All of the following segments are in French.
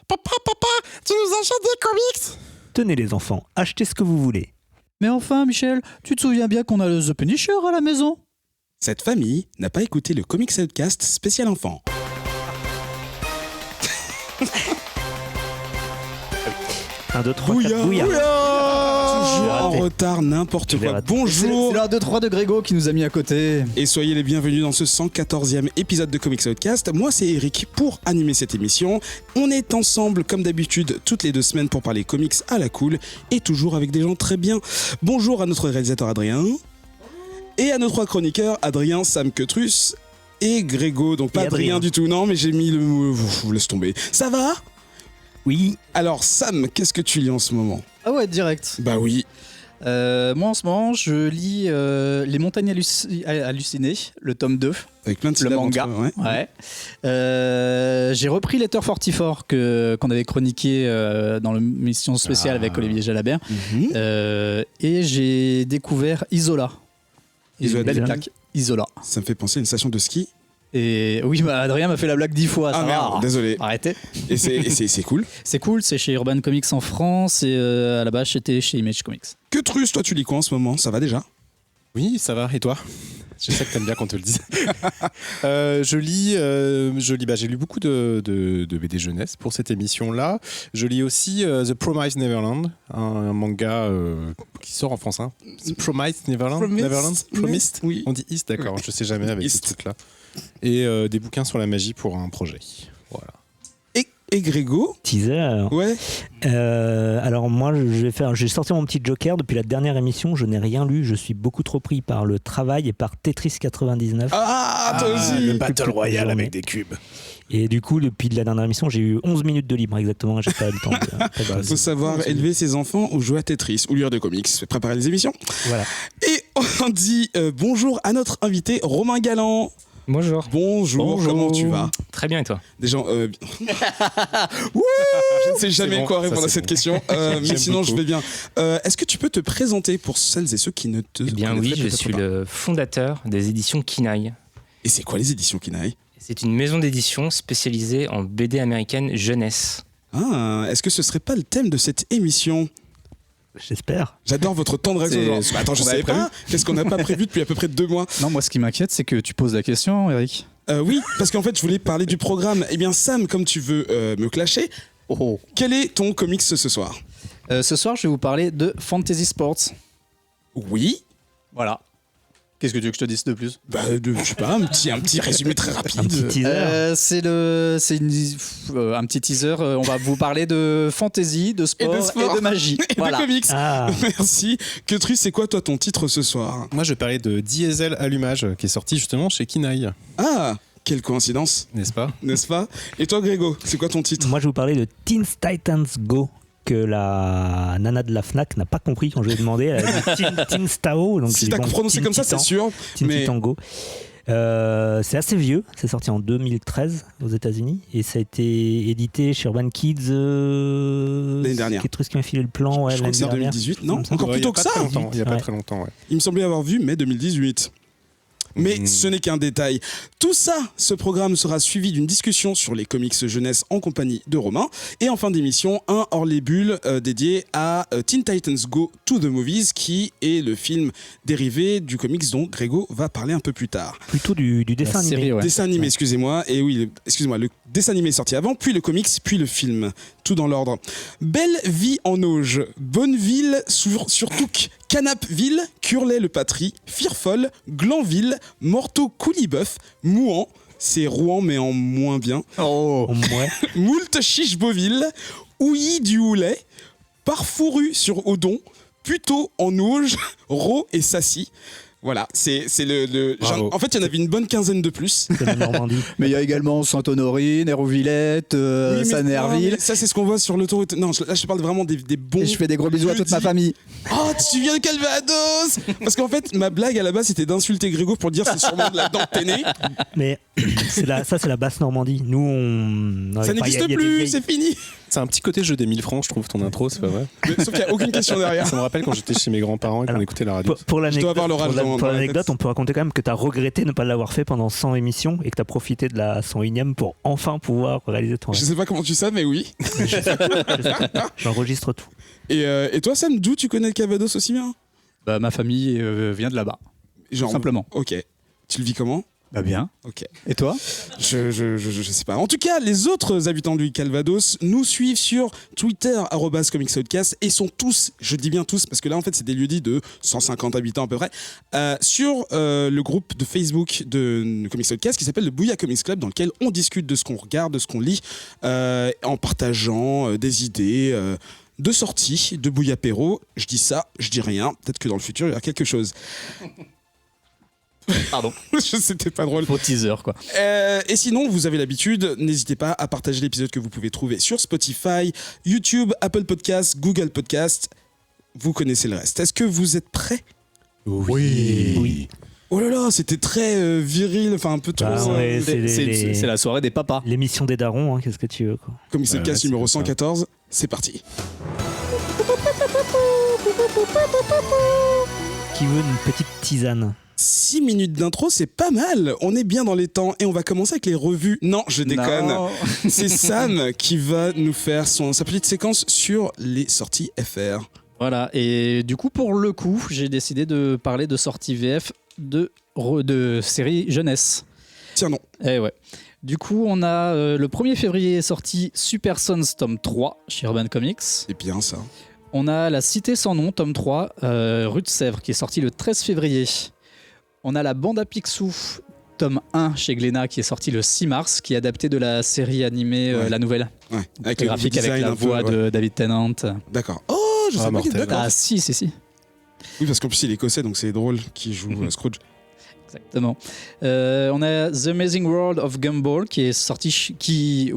Papa, tu nous achètes des comics? Tenez les enfants, achetez ce que vous voulez. Mais enfin, Michel, tu te souviens bien qu'on a le The Punisher à la maison? Cette famille n'a pas écouté le Comics Outcast spécial enfant. 1, 2, 3, Bouillard, 4, bouillard. Toujours en raté. retard, n'importe Je l'ai quoi. raté. Bonjour C'est l'heure de 3 de Grégo qui nous a mis à côté. et soyez les bienvenus dans ce 114e épisode de Comics Outcast. Moi, c'est Eric pour animer cette émission. On est ensemble, comme d'habitude, toutes les 2 semaines pour parler comics à la cool et toujours avec des gens très bien. Bonjour à notre réalisateur Adrien et à nos 3 chroniqueurs, Adrien, Sam Quetrus et Grégo. Donc pas Et Adrien Adrien du tout, non, mais j'ai mis le... Vous laisse tomber. Ça va? Oui, Alors Sam, qu'est-ce que tu lis en ce moment? Ah ouais, direct. Bah oui. Moi en ce moment, je lis Les Montagnes Hallucinées, le tome 2. Avec plein de Le syllabes manga. entre eux, ouais. Ouais. J'ai repris Letter 44 qu'on avait chroniqué dans l'émission spéciale avec Olivier Jalabert. Mhm. Et j'ai découvert Isola. Isola, Une belle déjà. plaque. Isola. Ça me fait penser à une station de ski. Et oui, bah, Adrien m'a fait la blague 10 fois. Ah ça merde, va. désolé. Arrêtez. Et c'est cool. C'est cool, c'est chez Urban Comics en France et à la base c'était chez Image Comics. Que Trus, toi tu lis quoi en ce moment? Ça va déjà? Oui, ça va. Et toi? Je sais que t'aimes bien qu'on te le dise. J'ai lu beaucoup de BD jeunesse pour cette émission-là. Je lis aussi The Promised Neverland, un manga qui sort en France. Hein. The Promised Neverland. Promised. Neverland. Promised. Oui. On dit East, d'accord. Je sais jamais avec East. ce truc-là. Et des bouquins sur la magie pour un projet. Voilà. Et Grégo? teaser. Ouais. Alors moi, j'ai sorti mon petit joker depuis la dernière émission. Je n'ai rien lu. Je suis beaucoup trop pris par le travail et par Tetris 99. Ah, toi aussi. le Battle Battle Royale Royale avec des cubes. Et du coup, depuis la dernière émission, j'ai eu 11 minutes de libre exactement. J'ai pas eu le temps. Il faut savoir élever ses enfants ou jouer à Tetris ou lire des comics, préparer les émissions. Voilà. Et on dit bonjour à notre invité Romain Galland. Bonjour. Bonjour, comment tu vas? Très bien et toi? Des gens. Je ne sais jamais bon, quoi ça, répondre à c'est cette bon. question, mais J'aime sinon je beaucoup. vais bien. Est-ce que tu peux te présenter pour celles et ceux qui ne te Eh bien oui, connaîtraient je peut-être suis pas? le fondateur des éditions Kinaï. Et c'est quoi les éditions Kinaï? C'est une maison d'édition spécialisée en BD américaine jeunesse. Ah, est-ce que ce serait pas le thème de cette émission? J'espère. J'adore votre temps de C'est réaction. ce Attends, je qu'on savais avait prévu. pas. Qu'est-ce qu'on n'a pas prévu depuis à peu près 2 mois? Non, moi ce qui m'inquiète c'est que tu poses la question, Eric. Oui, parce qu'en fait, je voulais parler du programme. Eh bien, Sam, comme tu veux me clasher, quel est ton comics ce soir? Ce soir je vais vous parler de Fantasy Sports. Oui. Voilà. Qu'est-ce que tu veux que je te dise de plus? Bah, je sais pas, un petit résumé très rapide. Un petit teaser. C'est un petit teaser. On va vous parler de fantasy, de sport et de magie. Et Voilà. de comics. Ah, Merci. Quetrus, c'est quoi toi ton titre ce soir? Moi, je parlais de Diesel Allumage, qui est sorti justement chez Kinaï, Ah, quelle coïncidence, n'est-ce pas? n'est-ce pas? Et toi, Grégo, c'est quoi ton titre? moi, je vais vous parler de Teen Titans Go, que la nana de la Fnac n'a pas compris quand je lui ai demandé. Elle a dit Teen Tao. Donc Si j'ai t'as bon, prononcé Teen comme ça, c'est Titan, sûr. Teen Mais Titan Go. C'est assez vieux, c'est sorti en 2013 aux États-Unis et ça a été édité chez Urban Kids L'année dernière. Quel truc qui m'a filé le plan, ouais, je crois que c'est l'année dernière. 2018. Non, Comme ça. encore Ouais, plus tôt il y que a pas ça. très longtemps, il y a pas Ouais. très longtemps, ouais. Il me semblait avoir vu mai 2018. Mais ce n'est qu'un détail. Tout ça, ce programme sera suivi d'une discussion sur les comics jeunesse en compagnie de Romain. Et en fin d'émission, un hors les bulles dédié à Teen Titans Go to the Movies, qui est le film dérivé du comics dont Grégo va parler un peu plus tard. Plutôt du dessin La animé. série, ouais. Dessin animé, excusez-moi. Et oui, excusez-moi, le dessin animé est sorti avant, puis le comics, puis le film. Tout dans l'ordre. Belle vie en Auge, Bonneville sur Touques, Canapville, Curlay-le-Patrie, Firfol, Glanville, Morteau-Couliboeuf, Mouan, c'est Rouen mais en moins bien, Oh. Ouais. Moult Chicheboville, Ouilly-du-Houlet, Parfouru sur Odon, Puteaux en Auge, Raux et Sassy. Voilà, c'est le Bravo. en fait, il y en avait une bonne quinzaine de plus. C'est la Normandie. Mais il y a également Sainte-Honorine, Hérouvillette, Oui, mais- non, Sanerville. mais ça, c'est ce qu'on voit sur l'autoroute. Non, là, je parle vraiment des bons. Et je fais des gros bisous à toute ma famille. Oh, tu viens de Calvados! Parce qu'en fait, ma blague à la base, c'était d'insulter Grégo pour dire c'est sûrement de la dent ténée. Mais Ça, c'est la basse Normandie. Nous, on. Ça enfin, n'existe y a des plus, vieilles- c'est fini. C'est un petit côté jeu des 1000 francs, je trouve, ton intro, c'est pas vrai. Mais sauf qu'il n'y a aucune question derrière. Ça me rappelle quand j'étais chez mes grands-parents et qu'on Alors, écoutait la radio. Pour Je dois avoir l'orage dans la l'anecdote, tête. on peut raconter quand même que tu as regretté ne pas l'avoir fait pendant 100 émissions et que tu as profité de la 101e pour enfin pouvoir réaliser ton Je rêve. sais pas comment tu sais, mais oui. J'enregistre tout. Et toi, Sam, d'où tu connais le Calvados aussi bien? Bah, ma famille vient de là-bas, Genre, simplement. Ok. Tu le vis comment? Bah bien. Ok. Et toi? Je sais pas. En tout cas, les autres habitants du Calvados nous suivent sur Twitter @comicspodcast et sont tous, je dis bien tous, parce que là en fait c'est des lieux-dits de 150 habitants à peu près, sur le groupe de Facebook de Comics Podcast qui s'appelle le Bouya Comics Club, dans lequel on discute de ce qu'on regarde, de ce qu'on lit, en partageant des idées. De sorties, de Bouillapéro. Je dis ça, je dis rien. Peut-être que dans le futur il y aura quelque chose. Pardon. C'était pas drôle. Faux teaser, quoi. Et sinon, vous avez l'habitude, n'hésitez pas à partager l'épisode que vous pouvez trouver sur Spotify, YouTube, Apple Podcasts, Google Podcasts. Vous connaissez le reste. Est-ce que vous êtes prêts? Oui. Oh là là, c'était très viril, enfin un peu trop. Bah ouais, C'est la soirée des papas. L'émission des darons, hein, qu'est-ce que tu veux quoi. Comme c'est le cas c'est numéro comme ça. 114, c'est parti. Qui veut une petite tisane? 6 minutes d'intro, c'est pas mal. On est bien dans les temps et on va commencer avec les revues. Non, je déconne. Non. C'est Sam qui va nous faire sa petite séquence sur les sorties FR. Voilà, et du coup, pour le coup, j'ai décidé de parler de sorties VF de séries jeunesse. Tiens, non. Eh ouais. Du coup, on a le 1er février est sorti Super Sons tome 3 chez Urban Comics. C'est bien ça. On a La Cité sans nom tome 3, Rue de Sèvres, qui est sorti le 13 février. On a La Bande à Picsou tome 1 chez Glénat, qui est sorti le 6 mars, qui est adapté de la série animée Ouais. La Nouvelle. Ouais. Avec Le le graphique design avec la un peu, voix ouais. de David Tennant. D'accord. Oh, je sais pas qu'il mortel. d'accord. Ah si. Oui, parce qu'en plus il est écossais, donc c'est drôle qu'il joue Scrooge. Exactement. On a The Amazing World of Gumball qui est sorti, qui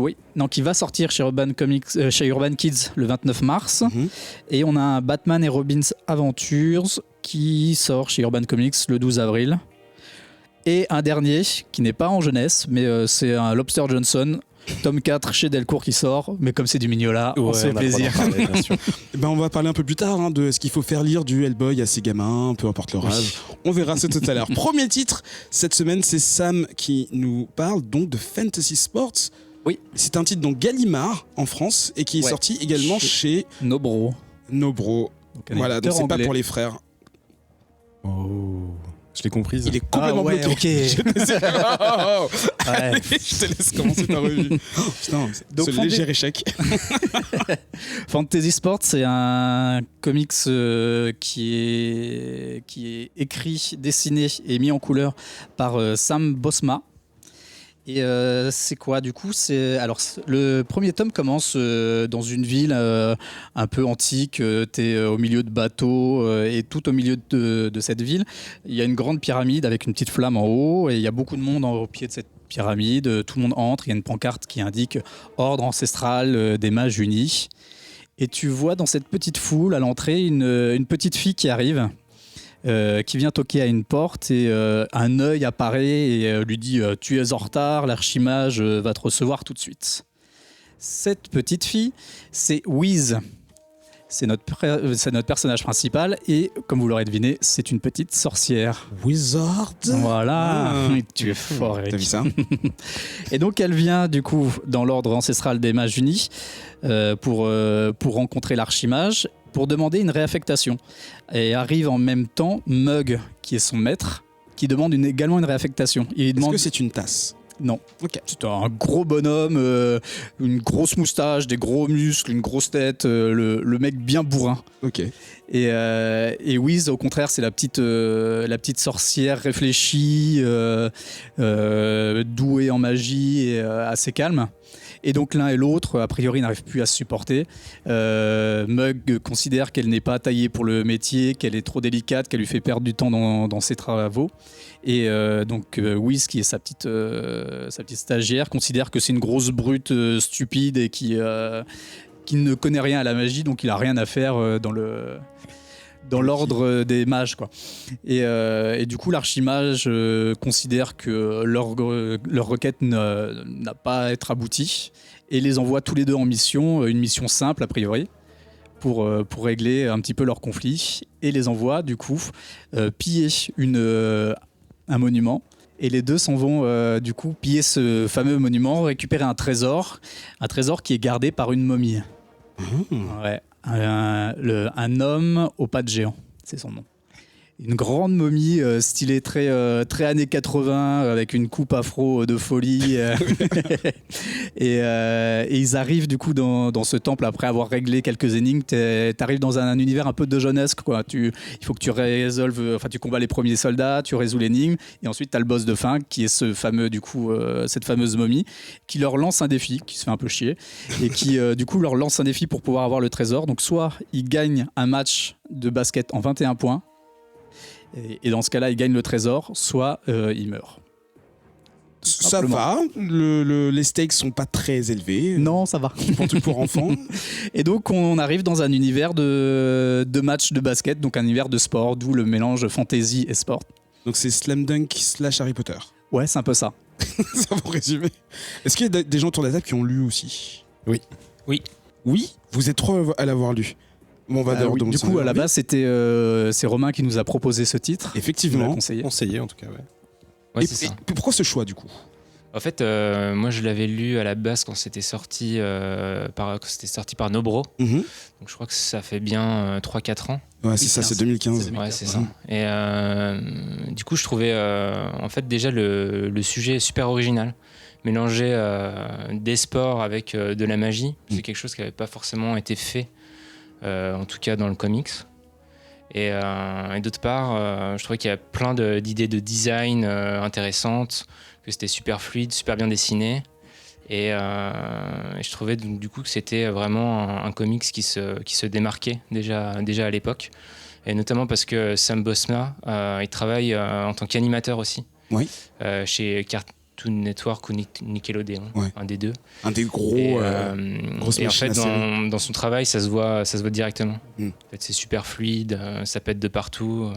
va sortir chez Urban Comics, chez Urban Kids le 29 mars. Mhm. Et on a un Batman et Robin's Adventures qui sort chez Urban Comics le 12 avril. Et un dernier qui n'est pas en jeunesse, mais c'est un Lobster Johnson. Tome 4 chez Delcourt qui sort, mais comme c'est du Mignola, on se fait plaisir. Eh ben, on va parler un peu plus tard de est-ce qu'il faut faire lire du Hellboy à ses gamins, peu importe leur âge. On verra ça tout à l'heure. Premier titre, cette semaine, c'est Sam qui nous parle donc de Fantasy Sports. Oui. C'est un titre donc Gallimard en France et qui est Ouais. sorti également chez Nobro. Nobro. Donc, un Voilà, donc éditeur c'est pas anglais. pour les frères. Oh, je l'ai comprise. Il est complètement bloqué. ok. Ouais. Je te laisse commencer ta revue. Oh, putain, Donc, ce léger échec. Fantasy Sports, c'est un comics qui est écrit, dessiné et mis en couleur par Sam Bosma. Et c'est quoi du coup le premier tome commence dans une ville un peu antique. T'es au milieu de bateaux et tout au milieu de cette ville, il y a une grande pyramide avec une petite flamme en haut et il y a beaucoup de monde au pied de cette pyramide. Tout le monde entre. Il y a une pancarte qui indique Ordre ancestral des mages unis. Et tu vois dans cette petite foule à l'entrée une petite fille qui arrive. Qui vient toquer à une porte et un œil apparaît et lui dit tu es en retard, l'archimage va te recevoir tout de suite. Cette petite fille, c'est Wiz. C'est notre personnage principal et comme vous l'aurez deviné, c'est une petite sorcière. Wizard. Voilà, Ah. tu es fort, Eric. T'as vu ça? Et donc elle vient du coup dans l'ordre ancestral des mages unis pour rencontrer l'archimage, pour demander une réaffectation. Et arrive en même temps Mug, qui est son maître, qui demande également une réaffectation. Il Est-ce demande... que c'est une tasse? Non. Ok. C'est un gros bonhomme, une grosse moustache, des gros muscles, une grosse tête, le mec bien bourrin. Ok. Et Wiz, au contraire, c'est la petite sorcière réfléchie, douée en magie et assez calme. Et donc l'un et l'autre, a priori, n'arrivent plus à se supporter. Mug considère qu'elle n'est pas taillée pour le métier, qu'elle est trop délicate, qu'elle lui fait perdre du temps dans ses travaux. Et donc Wiz, qui est sa petite stagiaire, considère que c'est une grosse brute stupide et qui ne connaît rien à la magie, donc il a rien à faire dans dans l'ordre des mages, quoi. Et du coup, l'archimage considère que leur requête n'a pas à être aboutie et les envoie tous les deux en mission, une mission simple a priori, pour régler un petit peu leur conflit, et les envoie du coup piller un monument. Et les deux s'en vont du coup piller ce fameux monument, récupérer un trésor qui est gardé par une momie. Ouais, un homme aux pattes géants, c'est son nom. Une grande momie stylée très années 80 avec une coupe afro de folie. Et ils arrivent du coup dans ce temple après avoir réglé quelques énigmes. T'arrives dans un univers un peu de jeunesque, quoi. Il faut que tu tu combats les premiers soldats, tu résous l'énigme et ensuite t'as le boss de fin qui est cette fameuse momie qui leur lance un défi, qui se fait un peu chier et qui du coup leur lance un défi pour pouvoir avoir le trésor. Donc soit ils gagnent un match de basket en 21 points. Et dans ce cas-là, il gagne le trésor, soit il meurt. Ça va, les stakes sont pas très élevés. Non, ça va. Pour enfants. Et donc, on arrive dans un univers de matchs de basket, donc un univers de sport, d'où le mélange fantasy et sport. Donc c'est Slam Dunk / Harry Potter. Ouais, c'est un peu ça. Ça pour résumer. Est-ce qu'il y a des gens autour de la table qui ont lu aussi? Oui. Oui. Vous êtes trois à l'avoir lu. Bon, on va d'abord oui. Du coup, à la base, c'est Romain qui nous a proposé ce titre. Effectivement. Conseillé en tout cas, ouais. Ouais, Et c'est ça. pourquoi ce choix du coup? En fait, moi, je l'avais lu à la base quand c'était sorti, par Nobro. Mhm. Donc, je crois que ça fait bien 3-4 ans. Ouais, c'est ça, c'est 2015. Ouais, c'est ça. Et du coup, je trouvais en fait déjà le sujet super original. Mélanger des sports avec de la magie, c'est quelque chose qui n'avait pas forcément été fait, en tout cas dans le comics. Et d'autre part, je trouvais qu'il y a plein d'idées de design intéressantes, que c'était super fluide, super bien dessiné. Et je trouvais donc, du coup que c'était vraiment un comics qui se démarquait déjà à l'époque. Et notamment parce que Sam Bosma, il travaille en tant qu'animateur aussi, Oui. chez Cartoon Network ou Nickelodeon, Ouais. un des deux. Un des gros. grosses Et en machines fait, à série. dans son travail, ça se voit directement. Mm. En fait, c'est super fluide, ça pète de partout.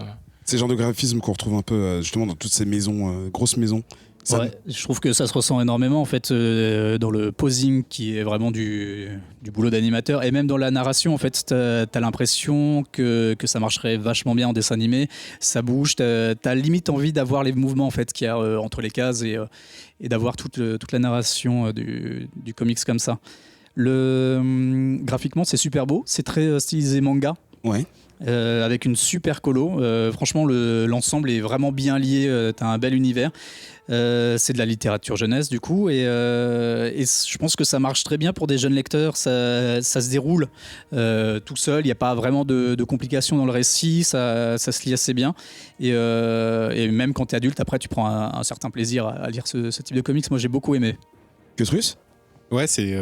C'est le genre de graphisme qu'on retrouve un peu justement dans toutes ces maisons, grosses maisons. Ça- Ouais, je trouve que ça se ressent énormément en fait dans le posing qui est vraiment du boulot d'animateur et même dans la narration en fait t'as l'impression que ça marcherait vachement bien en dessin animé, ça bouge, t'as limite envie d'avoir les mouvements en fait qu'il y a entre les cases et d'avoir toute la narration du comics comme ça. Graphiquement c'est super beau, c'est très stylisé manga. Ouais. Avec une super colo. Franchement, l'ensemble est vraiment bien lié. T'as un bel univers. C'est de la littérature jeunesse, du coup. Et je pense que ça marche très bien pour des jeunes lecteurs. Ça se déroule tout seul. Il n'y a pas vraiment de complications dans le récit. Ça se lit assez bien. Et même quand tu es adulte, après, tu prends un certain plaisir à lire ce type de comics. Moi, j'ai beaucoup aimé. Que Truss? Ouais, c'est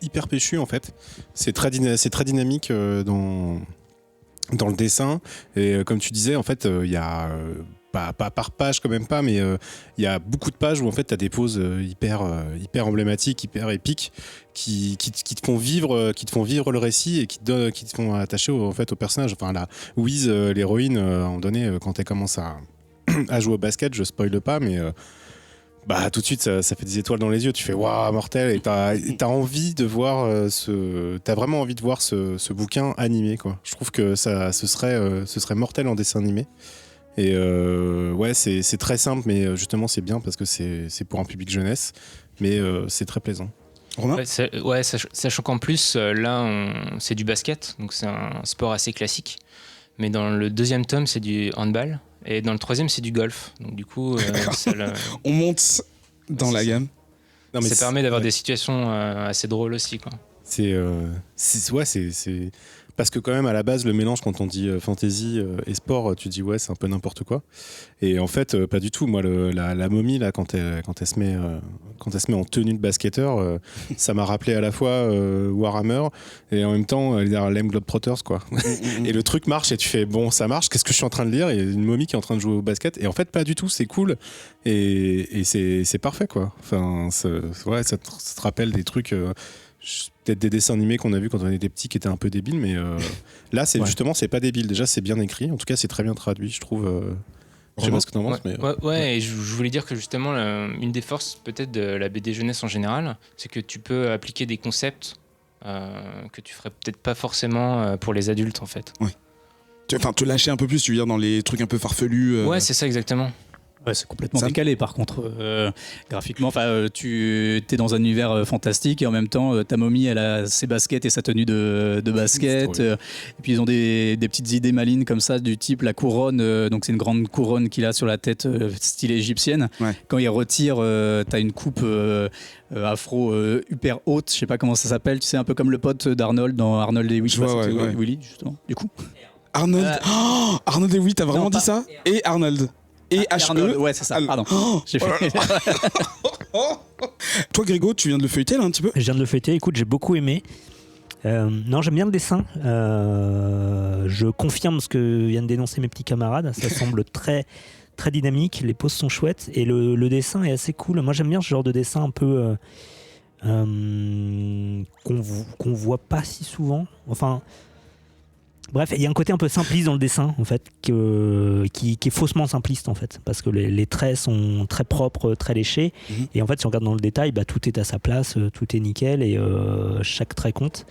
hyper péchu en fait. C'est très dynamique dans le dessin. Et comme tu disais, en fait, il y a pas par page quand même pas, mais il y a beaucoup de pages où en fait tu as des poses hyper emblématiques, hyper épiques qui te font vivre le récit et qui te font attacher en fait au personnage. Enfin la Wiz, l'héroïne, à un moment donné, quand elle commence à jouer au basket, je spoile pas, mais tout de suite ça fait des étoiles dans les yeux, tu fais waouh, mortel, et t'as envie de voir t'as vraiment envie de voir ce bouquin animé, quoi. Je trouve que ce serait mortel en dessin animé. Et ouais, c'est très simple, mais justement c'est bien parce que c'est pour un public jeunesse, mais c'est très plaisant. Romain? Sachant qu'en plus, là, c'est du basket, donc c'est un sport assez classique. Mais dans le deuxième tome, c'est du handball. Et dans le troisième, c'est du golf. Donc du coup, On monte dans la gamme. Non, mais ça permet d'avoir des situations assez drôles aussi, quoi. C'est parce que quand même à la base le mélange, quand on dit fantasy et sport, tu dis ouais, c'est un peu n'importe quoi. Et en fait pas du tout. Moi la momie là, quand elle se met en tenue de basketteur, ça m'a rappelé à la fois Warhammer et en même temps les Harlem Globetrotters, quoi. Et le truc marche et tu fais bon, ça marche, qu'est-ce que je suis en train de lire? Il y a une momie qui est en train de jouer au basket et en fait pas du tout, c'est cool et c'est parfait, quoi. Enfin ça te rappelle des trucs. peut-être des dessins animés qu'on a vus quand on était petits qui étaient un peu débiles, mais là, justement, c'est pas débile. Déjà, c'est bien écrit. En tout cas, c'est très bien traduit, je trouve. Je sais pas ce que t'en penses, mais... Ouais, et je voulais dire que justement, une des forces peut-être de la BD jeunesse en général, c'est que tu peux appliquer des concepts que tu ferais peut-être pas forcément pour les adultes, en fait. Ouais. Enfin, te lâcher un peu plus, tu veux dire, dans les trucs un peu farfelus. Ouais, c'est ça, exactement. Ouais, c'est complètement décalé par contre graphiquement. Enfin, tu es dans un univers fantastique et en même temps ta momie elle a ses baskets et sa tenue de basket. Et puis ils ont des petites idées malines comme ça du type la couronne. Donc c'est une grande couronne qu'il a sur la tête style égyptienne. Ouais. Quand il retire, t'as une coupe afro hyper haute. Je sais pas comment ça s'appelle. Tu sais un peu comme le pote d'Arnold dans Arnold et Willy justement. Du coup. Arnold. Arnold et Willy, t'as vraiment dit ça? Et Arnold. Et Arnold, ouais, c'est ça, pardon. J'ai fait... Toi, Grégo, tu viens de le feuilleter là un petit peu? Je viens de le feuilleter, écoute, j'ai beaucoup aimé. Non, j'aime bien le dessin. Je confirme ce que viennent d'énoncer mes petits camarades. Ça semble très, très dynamique. Les poses sont chouettes et le dessin est assez cool. Moi, j'aime bien ce genre de dessin un peu qu'on voit pas si souvent. Enfin. Bref, il y a un côté un peu simpliste dans le dessin, en fait, qui est faussement simpliste, en fait, parce que les traits sont très propres, très léchés, et en fait, si on regarde dans le détail, tout est à sa place, tout est nickel, et chaque trait compte,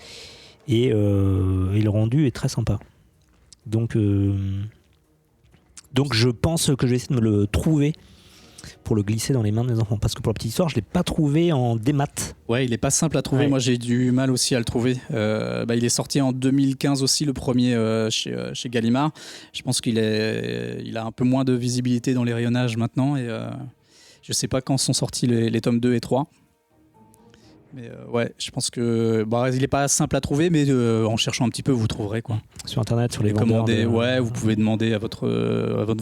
et le rendu est très sympa. Donc je pense que je vais essayer de me le trouver pour le glisser dans les mains de mes enfants, parce que pour la petite histoire, je l'ai pas trouvé en démat. Ouais, il est pas simple à trouver. Ouais. Moi, j'ai du mal aussi à le trouver. Il est sorti en 2015 aussi, le premier chez Gallimard. Je pense qu'il a un peu moins de visibilité dans les rayonnages maintenant, et je sais pas quand sont sortis les tomes 2 et 3. Mais ouais, je pense que il est pas simple à trouver, mais en cherchant un petit peu, vous trouverez quoi. Sur internet, sur les vendeurs. Ouais, vous pouvez demander à votre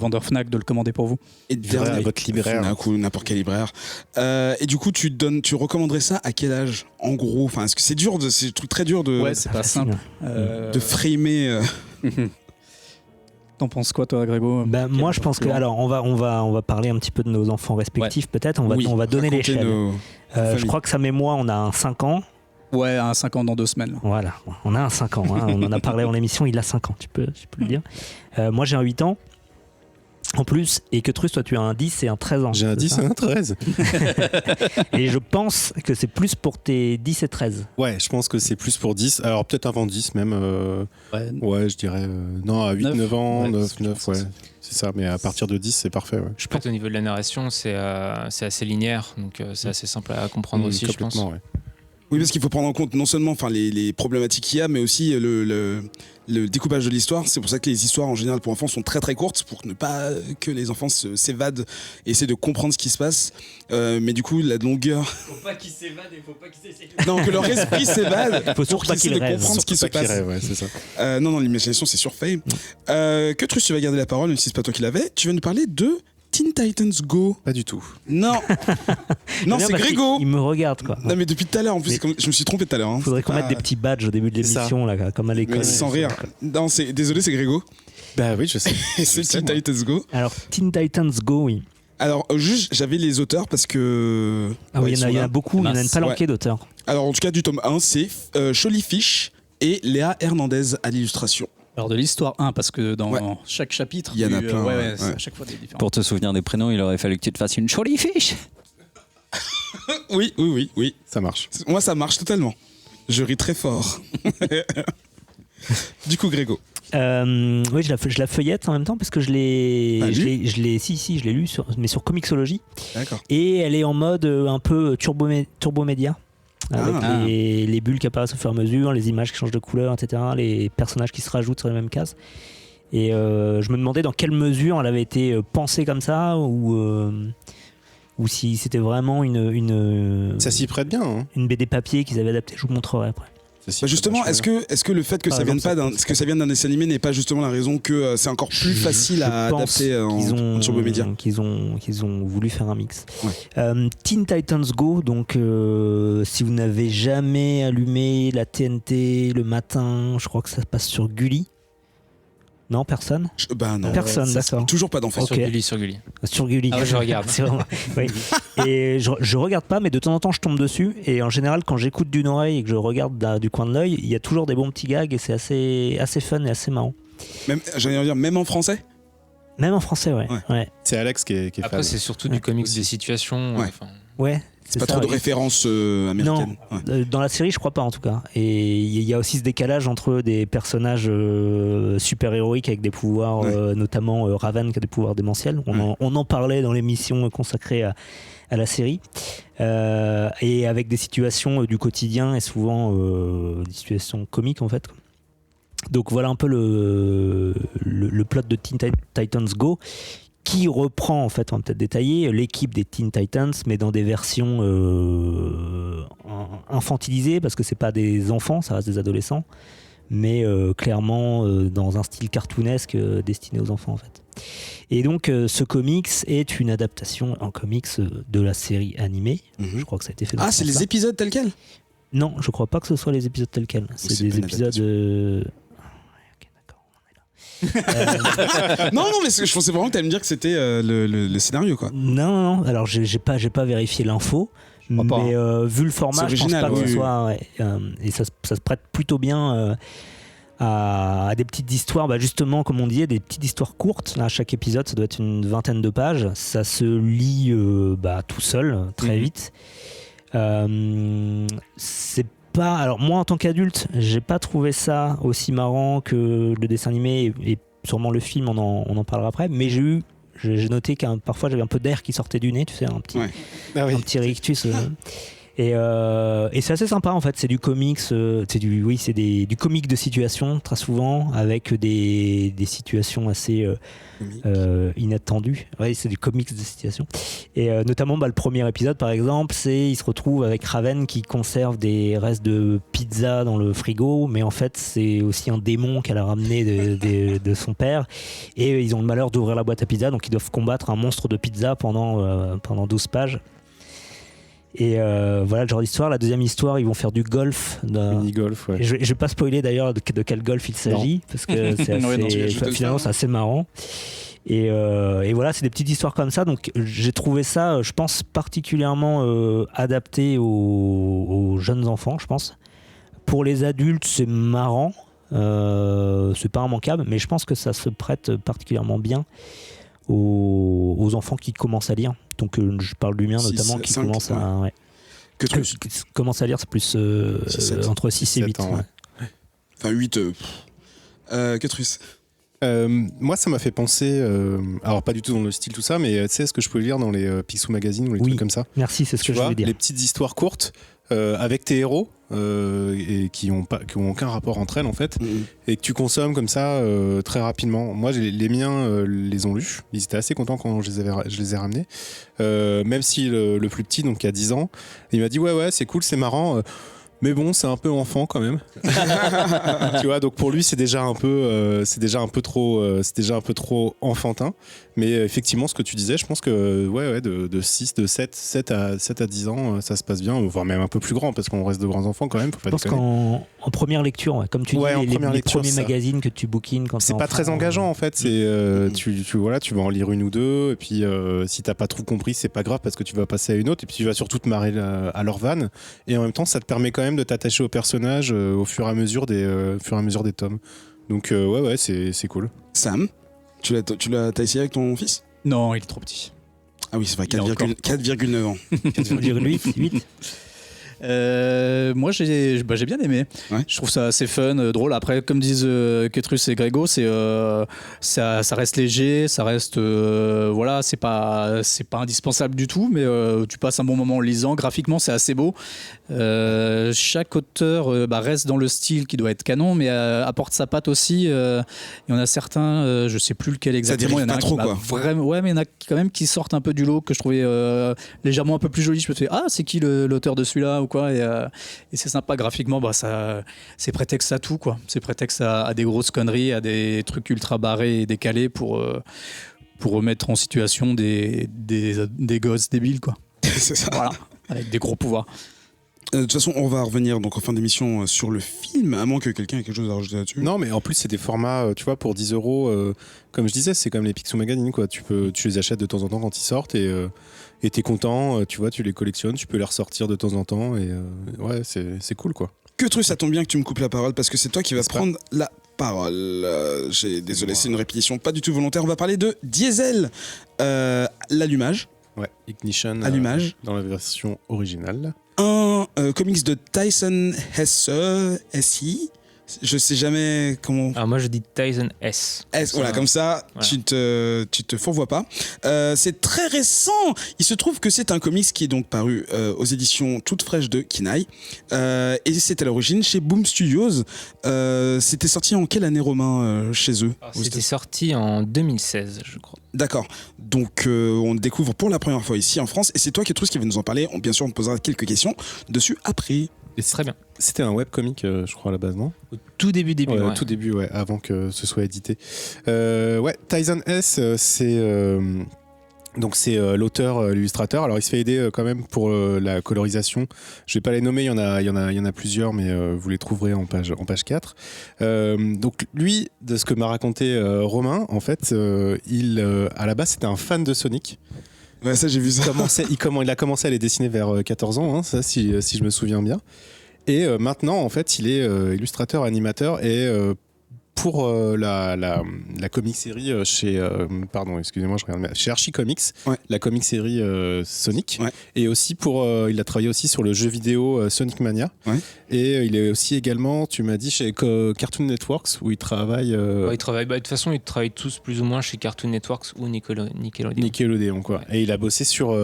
vendeur Fnac de le commander pour vous. Et à votre libraire, Fnac ou n'importe quel libraire. Et du coup, tu recommanderais ça à quel âge, en gros? Enfin, est-ce que c'est dur c'est un truc très dur de. Ouais, c'est pas simple. De framer. T'en penses quoi, toi, Grégo? Moi, je pense que alors on va parler un petit peu de nos enfants respectifs, peut-être. On va donner l'échelle. Je crois que Sam et moi, on a un 5 ans. Ouais, un 5 ans dans 2 semaines. Voilà, on a un 5 ans. On en a parlé en émission, il a 5 ans, tu peux le dire. Moi, j'ai un 8 ans. En plus, et que Trus, toi, tu as un 10 et un 13 ans. J'ai un 10 et un 13. Et je pense que c'est plus pour tes 10 et 13. Ouais, je pense que c'est plus pour 10. Alors, peut-être avant 10 même. Ouais, je dirais. Non, à 8, 9 ans, 9, ouais. C'est ça, mais à partir de 10, c'est parfait. Ouais. Je pense qu'au niveau de la narration, c'est assez linéaire, donc c'est assez simple à comprendre aussi, je pense. Ouais. Oui, parce qu'il faut prendre en compte non seulement les problématiques qu'il y a, mais aussi le découpage de l'histoire. C'est pour ça que les histoires en général pour enfants sont très très courtes, pour ne pas que les enfants s'évadent et essaient de comprendre ce qui se passe. Mais du coup, la longueur... Faut pas qu'ils s'évadent et faut pas qu'ils s'essayent. Non, que leur esprit s'évade. Il faut surtout pas qu'ils rêvent. Comprendre ce qui se passe. Ouais, c'est ça. Non, l'imagination c'est surfait. Que Trus, tu vas garder la parole, même si c'est pas toi qui l'avais. Tu vas nous parler de Teen Titans Go. Pas du tout. Non. Non, c'est Grégo. Il me regarde quoi. Non, mais depuis tout à l'heure, en plus, je me suis trompé tout à l'heure. Faudrait qu'on mette des petits badges au début de l'émission, là, comme à l'école. Mais sans rire. Non, désolé, c'est Grégo. Bah oui, je sais. C'est Teen Titans Go. Alors, Teen Titans Go, oui. Alors, juste, j'avais les auteurs parce que. Ah oui, il y en a beaucoup, il y en a une palanquée d'auteurs. Alors, en tout cas, du tome 1, c'est Sholly Fish et Léa Hernandez à l'illustration. Alors de l'histoire 1, parce que dans chaque chapitre, il y en a plein. à chaque fois des différents. Pour te souvenir des prénoms, il aurait fallu que tu te fasses une Sholly Fish. Oui. Ça marche. Moi, ça marche totalement. Je ris très fort. Du coup, Grégo. Oui, je la feuillette en même temps parce que je l'ai lu sur Comixology. D'accord. Et elle est en mode un peu turbomédia. Avec les bulles qui apparaissent au fur et à mesure, les images qui changent de couleur, etc., les personnages qui se rajoutent sur les mêmes cases. Et je me demandais dans quelle mesure elle avait été pensée comme ça, ou si c'était vraiment ça s'y prête bien. Hein. Une BD papier qu'ils avaient adaptée. Je vous montrerai après. Justement, est-ce que le fait que ça vienne d'un dessin animé n'est pas justement la raison que c'est encore plus facile à adapter en turbomédia? Qu'ils ont voulu faire un mix. Ouais. Teen Titans Go, donc si vous n'avez jamais allumé la TNT le matin, je crois que ça passe sur Gulli. Non, personne. Bah non. Personne, Ça, d'accord. Toujours pas d'enfant. Ok. Sur Gulli. Sur Gulli. Ah ouais, je regarde. C'est vraiment- oui. Et je regarde pas, mais de temps en temps je tombe dessus. Et en général, quand j'écoute d'une oreille et que je regarde du coin de l'œil, il y a toujours des bons petits gags et c'est assez fun et assez marrant. Même, j'allais dire, même en français. Même en français, ouais. Ouais. Ouais. C'est Alex qui est Après, fan. c'est surtout du comics des situations. Ouais. Enfin, Ouais, C'est pas ça, trop de ouais. références américaines. Ouais. Dans la série, je crois pas en tout cas. Et il y a aussi ce décalage entre des personnages super-héroïques avec des pouvoirs, notamment Raven qui a des pouvoirs démentiels. On en parlait dans l'émission consacrée à la série. Et avec des situations du quotidien et souvent des situations comiques en fait. Donc voilà un peu le plot de Teen Titans Go, qui reprend, en fait, on va peut-être détailler, l'équipe des Teen Titans, mais dans des versions infantilisées, parce que c'est pas des enfants, ça reste des adolescents, mais clairement dans un style cartoonesque destiné aux enfants, en fait. Et donc, ce comics est une adaptation en comics de la série animée. Je crois que ça a été fait dans Ah, ce c'est les sens-là. épisodes tels quels? Non, je crois pas que ce soit les épisodes tels quels. C'est c'est des pas une épisodes. Ok, d'accord, on est là. Non, mais je pensais vraiment que t'allais me dire que c'était le scénario, quoi. Non. Alors, j'ai pas vérifié l'info. crois pas, Mais vu le format, C'est je pense original, pas que oui. ce soit. Ouais, et ça se prête plutôt bien à des petites histoires, justement, comme on disait, des petites histoires courtes. Là, chaque épisode, ça doit être une 20aine de pages. Ça se lit tout seul, très vite. C'est pas. Alors, moi, en tant qu'adulte, j'ai pas trouvé ça aussi marrant que le dessin animé et sûrement le film, on en parlera après. Mais j'ai noté que parfois j'avais un peu d'air qui sortait du nez, tu sais, un petit, Ouais. Ah oui. un petit rictus. Et c'est assez sympa en fait, c'est du comics, c'est du comic de situation très souvent avec des situations assez inattendues. Ouais, c'est du comics de situation. Et notamment le premier épisode par exemple, il se retrouve avec Raven qui conserve des restes de pizza dans le frigo, mais en fait c'est aussi un démon qu'elle a ramené de son père. Et ils ont le malheur d'ouvrir la boîte à pizza, donc ils doivent combattre un monstre de pizza pendant 12 pages. Et voilà le genre d'histoire. La deuxième histoire, ils vont faire du golf. Mini-golf, ouais. Et je vais pas spoiler d'ailleurs de quel golf il s'agit, parce que c'est assez, Ouais, non, je te le finalement fais. c'est assez marrant. Et voilà, c'est des petites histoires comme ça. Donc j'ai trouvé ça, je pense, particulièrement adapté aux jeunes enfants, je pense. Pour les adultes, c'est marrant. C'est pas immanquable, mais je pense que ça se prête particulièrement bien aux enfants qui commencent à lire. Donc je parle du mien Six, notamment qui 5, commence à... Ouais. Que Que- tu... qui commence à lire, c'est plus sept. entre 6 et 8. ans, ouais. Enfin, 8... Ketrus. Moi, ça m'a fait penser, alors pas du tout dans le style tout ça, mais tu sais ce que je pouvais lire dans les Picsou Magazine ou les Oui. trucs comme ça. Merci, c'est ce Tu que je vois, voulais dire. les petites histoires courtes avec tes héros et qui ont aucun rapport entre elles en fait, et que tu consommes comme ça très rapidement. Moi, les miens les ont lus. Ils étaient assez contents quand je les ai ramenés. Même si le plus petit, donc qui a 10 ans, il m'a dit ouais, c'est cool, c'est marrant. Mais bon, c'est un peu enfant quand même. Tu vois, donc pour lui, c'est déjà un peu trop enfantin. Mais effectivement, ce que tu disais, je pense que de 7 à 10 ans, ça se passe bien, voire même un peu plus grand, parce qu'on reste de grands enfants quand même. Faut pas Je pense déconner. qu'en première lecture, ouais, comme tu Ouais, en dis, première les lecture, premiers ça. magazines que tu bookines quand C'est t'es pas enfant, très engageant en fait. C'est tu vas en lire une ou deux, et puis si t'as pas trop compris, c'est pas grave parce que tu vas passer à une autre, et puis tu vas surtout te marrer à leur vanne. Et en même temps, ça te permet quand même de t'attacher au personnage au fur et à mesure des tomes. Donc ouais, c'est cool. Sam, t'as essayé avec ton fils? Non, il est trop petit. Ah oui, c'est vrai, Il a encore- 4,9 ans. 8. Moi j'ai bien aimé. Ouais. Je trouve ça assez fun, drôle. Après, comme disent Ketrus et Grégo, ça reste léger, ça reste voilà, c'est pas indispensable du tout, mais tu passes un bon moment en lisant. Graphiquement, c'est assez beau. Chaque auteur reste dans le style qui doit être canon, mais apporte sa patte aussi. Il y en a certains, je sais plus lequel exactement. dérive Il y en a pas un trop, qui m'a quoi. vraiment, ouais, mais il y en a quand même qui sortent un peu du lot que je trouvais légèrement un peu plus joli. Je me suis dit, ah, c'est qui l'auteur de celui-là ou quoi, et c'est sympa graphiquement. Ça, c'est prétexte à tout, quoi. C'est prétexte à des grosses conneries, à des trucs ultra barrés et décalés pour remettre en situation des gosses débiles, quoi. C'est ça. Voilà, avec des gros pouvoirs. De toute façon, on va revenir donc en fin d'émission sur le film, à moins que quelqu'un ait quelque chose à rajouter là-dessus. Non, mais en plus, c'est des formats, tu vois, pour 10 euros. Comme je disais, c'est comme les Picsou Magazine, quoi. Tu les achètes de temps en temps quand ils sortent et t'es content, tu vois, tu les collectionnes, tu peux les ressortir de temps en temps et ouais, c'est cool, quoi. Que truc, ça tombe bien que tu me coupes la parole parce que c'est toi qui vas prendre la parole. Désolé, c'est une répétition pas du tout volontaire. On va parler de Diesel, l'allumage. Ouais, Ignition. Allumage. Dans la version originale. Un comics de Tyson Hesse, SI. Je sais jamais comment. Alors moi je dis Tyson S. Voilà, comme ça, Voilà. tu te fourvoies pas. C'est très récent. Il se trouve que c'est un comics qui est donc paru aux éditions toutes fraîches de Kinaï. Et c'est à l'origine chez Boom Studios. C'était sorti en quelle année, Romain, chez eux? C'était sorti en 2016, je crois. D'accord. Donc on le découvre pour la première fois ici en France. Et c'est toi qui va nous en parler. Bien sûr, on te posera quelques questions dessus après. Et Très bien. C'était un webcomic, je crois, à la base, non? Au tout début. Ouais, Ouais. au tout début, ouais, avant que ce soit édité. Ouais, Tyson S, c'est l'auteur, l'illustrateur. Alors il se fait aider quand même pour la colorisation. Je vais pas les nommer, il y en a plusieurs, mais vous les trouverez en page 4. Donc lui, de ce que m'a raconté Romain, en fait, à la base c'était un fan de Sonic. Ouais, ça j'ai vu ça. Il a commencé à les dessiner vers 14 ans, hein, ça si je me souviens bien. Et maintenant, en fait, il est illustrateur, animateur et pour la comic série chez chez Archie Comics, ouais. La comic série Sonic, ouais. et aussi il a travaillé aussi sur le jeu vidéo Sonic Mania, ouais. et il est aussi également, tu m'as dit, chez Cartoon Networks où il travaille. Ouais, de toute façon, ils travaillent tous plus ou moins chez Cartoon Networks ou Nickelodeon. Quoi. Ouais. Et il a bossé sur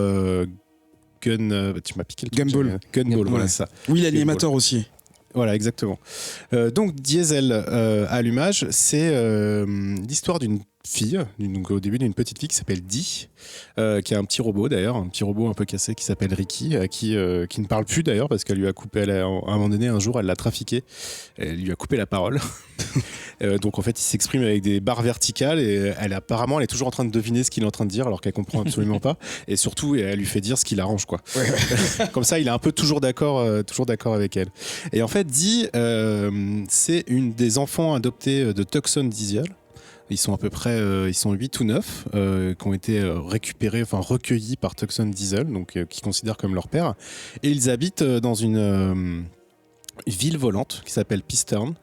tu m'as piqué le truc, Gumball. Gumball, voilà Ouais. ça. Oui, l'animateur aussi. Voilà, exactement. Donc, Diesel allumage, c'est l'histoire d'une fille, donc au début d'une petite fille qui s'appelle Dee, qui a un petit robot d'ailleurs, un petit robot un peu cassé qui s'appelle Ricky, qui ne parle plus d'ailleurs parce qu'elle lui a coupé, à un moment donné, un jour, elle l'a trafiqué, elle lui a coupé la parole. Donc en fait, il s'exprime avec des barres verticales et elle est toujours en train de deviner ce qu'il est en train de dire alors qu'elle comprend absolument pas. Et surtout, elle lui fait dire ce qu'il arrange, quoi. Ouais. Comme ça, il est un peu toujours d'accord avec elle. Et en fait, Dee, c'est une des enfants adoptés de Tucson Diesel. Ils sont à peu près 8 ou 9 qui ont été recueillis par Tucson Diesel, donc qui considèrent comme leur père. Et ils habitent dans une ville volante qui s'appelle Piston,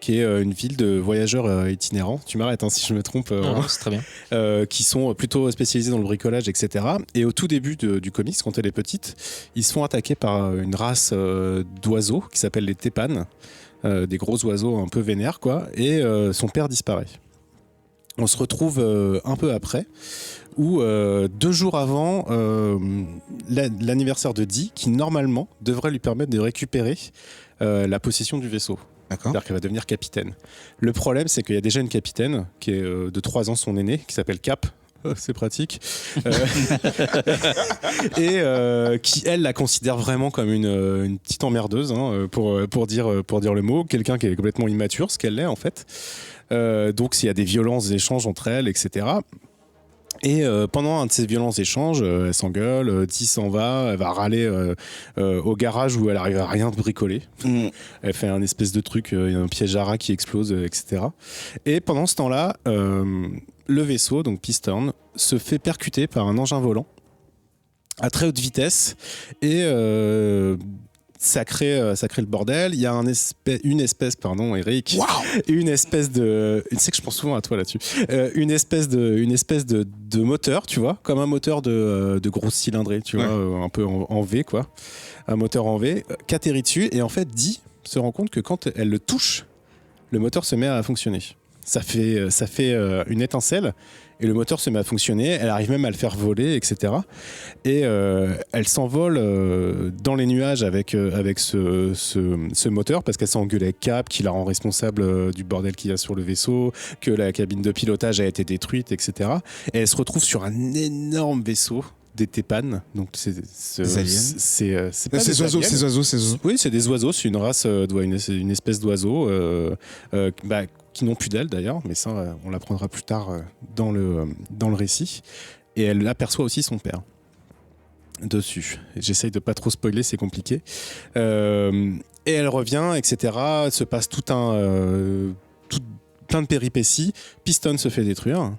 qui est une ville de voyageurs itinérants. Tu m'arrêtes si je me trompe. Non, c'est très bien. Qui sont plutôt spécialisés dans le bricolage, etc. Et au tout début du comics, quand elle est petite, ils se font attaquer par une race d'oiseaux qui s'appelle les tépanes, des gros oiseaux un peu vénères, quoi. Et son père disparaît. On se retrouve un peu après, où 2 jours avant l'anniversaire de Dee, qui normalement devrait lui permettre de récupérer la possession du vaisseau. D'accord. C'est-à-dire qu'elle va devenir capitaine. Le problème, c'est qu'il y a déjà une capitaine qui est de 3 ans son aînée, qui s'appelle Cap. C'est pratique. Et qui, elle, la considère vraiment comme une petite emmerdeuse, hein, pour dire le mot. Quelqu'un qui est complètement immature, ce qu'elle est en fait. Donc, s'il y a des violences d'échanges entre elles, etc. Et pendant un de ces violents échanges, elle s'engueule, Dee s'en va, elle va râler au garage où elle arrive à rien de bricoler. Elle fait un espèce de truc, il y a un piège à rat qui explose, etc. Et pendant ce temps-là, le vaisseau, donc Piston, se fait percuter par un engin volant à très haute vitesse et ça crée le bordel. Il y a une espèce, Eric. Wow. Une espèce de. Tu sais que je pense souvent à toi là-dessus. Une espèce de moteur, tu vois, comme un moteur de grosse cylindrée, tu vois, un peu en V, quoi. Un moteur en V, qu'atterrit dessus. Et en fait, Dee se rend compte que quand elle le touche, le moteur se met à fonctionner. Ça fait une étincelle. Et le moteur se met à fonctionner, elle arrive même à le faire voler, etc. Et elle s'envole dans les nuages avec ce moteur parce qu'elle s'est engueulée avec Cap, qui la rend responsable du bordel qu'il y a sur le vaisseau, que la cabine de pilotage a été détruite, etc. Et elle se retrouve sur un énorme vaisseau des tépanes. Donc c'est des aliens. C'est pas des oiseaux, aliens. ces oiseaux. Oui, c'est des oiseaux, c'est une race, une espèce d'oiseau qui n'ont plus d'ailes d'ailleurs, mais ça on l'apprendra plus tard dans le récit. Et elle aperçoit aussi son père. dessus. J'essaye de pas trop spoiler, c'est compliqué. Et elle revient, etc. Il se passe plein de péripéties. Piston se fait détruire.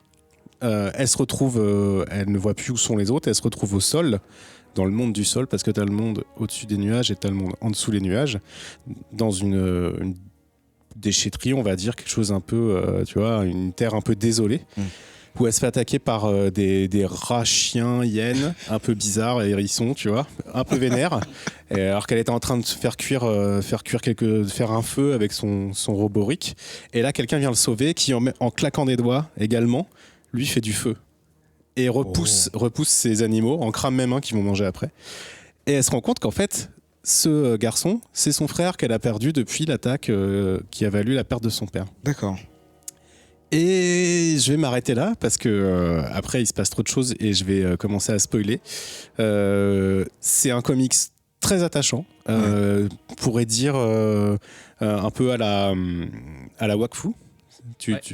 Elle se retrouve, elle ne voit plus où sont les autres. Elle se retrouve au sol, dans le monde du sol, parce que tu as le monde au-dessus des nuages et tu as le monde en dessous les nuages, dans une déchetterie, on va dire, quelque chose un peu, tu vois, une terre un peu désolée. Où elle se fait attaquer par des rats, chiens, hyènes, un peu bizarres, et hérissons, tu vois, un peu vénères. Et alors qu'elle était en train de se faire cuire faire un feu avec son roboric. Et là, quelqu'un vient le sauver, qui en claquant des doigts également, lui fait du feu. Et repousse ces animaux, en crame même un qui vont manger après. Et elle se rend compte qu'en fait, ce garçon, c'est son frère qu'elle a perdu depuis l'attaque qui a valu la perte de son père. D'accord. Et je vais m'arrêter là parce que après il se passe trop de choses et je vais commencer à spoiler. C'est un comics très attachant, pourrait dire un peu à la Wakfu.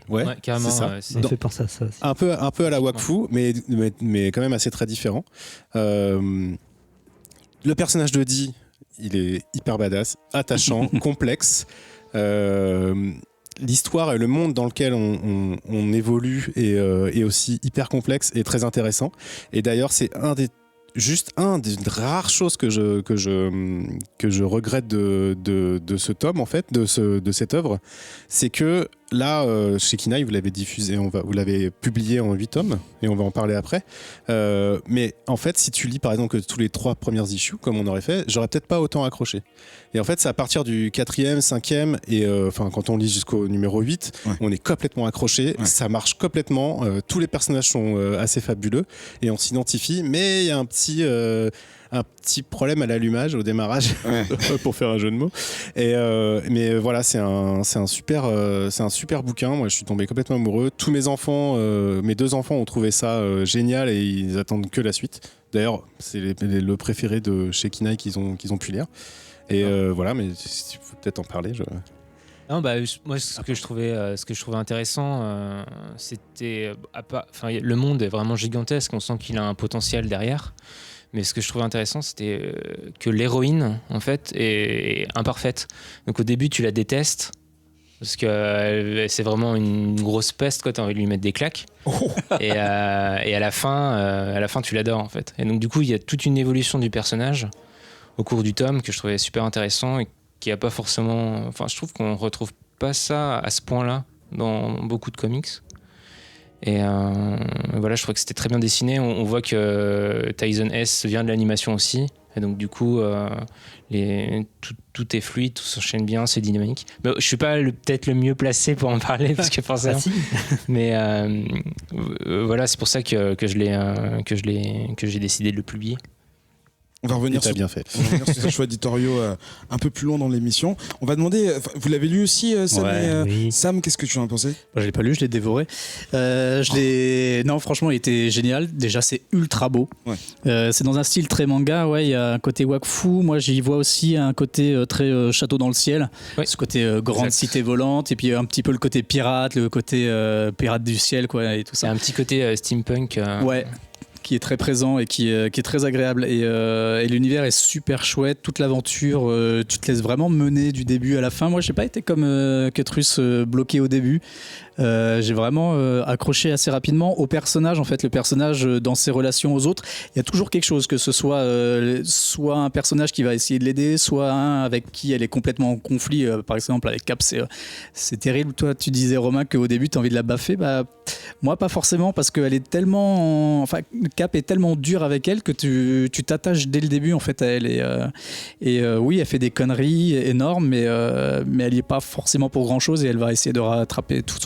Ouais, carrément. c'est ça. Ça me fait penser à ça aussi. Un peu à la Wakfu, mais quand même assez très différent. Le personnage de Dee, il est hyper badass, attachant, complexe. L'histoire et le monde dans lequel on évolue est aussi hyper complexe et très intéressant. Et d'ailleurs, c'est juste un des rares choses que je regrette de ce tome, en fait, de cette œuvre, c'est que là, chez Kinaï, vous l'avez diffusé, vous l'avez publié en 8 tomes, et on va en parler après. Mais en fait, si tu lis par exemple que tous les 3 premières issues, comme on aurait fait, j'aurais peut-être pas autant accroché. Et en fait, c'est à partir du 4e, 5e, et quand on lit jusqu'au numéro 8, on est complètement accroché, ça marche complètement, tous les personnages sont assez fabuleux, et on s'identifie, mais il y a un petit problème à l'allumage au démarrage pour faire un jeu de mots. Mais voilà, c'est un super bouquin. Moi, je suis tombé complètement amoureux. Tous mes enfants, mes 2 enfants ont trouvé ça génial et ils attendent que la suite. D'ailleurs, c'est le préféré de chez Kinaï qu'ils ont pu lire. Et voilà, mais si tu peux peut-être en parler. Non, moi, ce que je trouvais intéressant, c'était, le monde est vraiment gigantesque. On sent qu'il a un potentiel derrière. Mais ce que je trouvais intéressant, c'était que l'héroïne, en fait, est imparfaite. Donc au début, tu la détestes parce que c'est vraiment une grosse peste, quoi. T'as envie de lui mettre des claques. Et à la fin, tu l'adores, en fait. Et donc du coup, il y a toute une évolution du personnage au cours du tome que je trouvais super intéressant et qui a pas forcément. Enfin, je trouve qu'on retrouve pas ça à ce point-là dans beaucoup de comics. Et voilà, je trouvais que c'était très bien dessiné. On voit que Tyson S vient de l'animation aussi. Et donc, du coup, tout est fluide, tout s'enchaîne bien, c'est dynamique. Mais je suis pas peut-être le mieux placé pour en parler, parce que forcément. Mais voilà, c'est pour ça que j'ai décidé de le publier. On va revenir bien fait. sur ce choix éditoriaux un peu plus loin dans l'émission. On va demander, vous l'avez lu aussi, Sam, oui. Sam, qu'est-ce que tu en as pensé? Je l'ai pas lu, je l'ai dévoré. Non, franchement, il était génial. Déjà, c'est ultra beau. C'est dans un style très manga. Il y a un côté wakfu. Moi, j'y vois aussi un côté très château dans le ciel. Ce côté grande cité volante. Et puis un petit peu le côté pirate, le côté pirate du ciel, quoi, et tout ça. C'est un petit côté steampunk. Qui est très présent et qui est très agréable. Et l'univers est super chouette. Toute l'aventure, tu te laisses vraiment mener du début à la fin. Moi, j'ai pas été comme Ketrus bloqué au début. J'ai vraiment accroché assez rapidement au personnage. En fait, le personnage dans ses relations aux autres, il y a toujours quelque chose, que ce soit soit un personnage qui va essayer de l'aider, soit un avec qui elle est complètement en conflit. Par exemple, avec Cap, c'est terrible. Toi, tu disais, Romain, qu'au début, tu as envie de la baffer. Moi, pas forcément, parce qu'elle est tellement... Cap est tellement dur avec elle que tu t'attaches dès le début, en fait, à elle. Oui, elle fait des conneries énormes, mais elle n'y est pas forcément pour grand-chose et elle va essayer de rattraper tout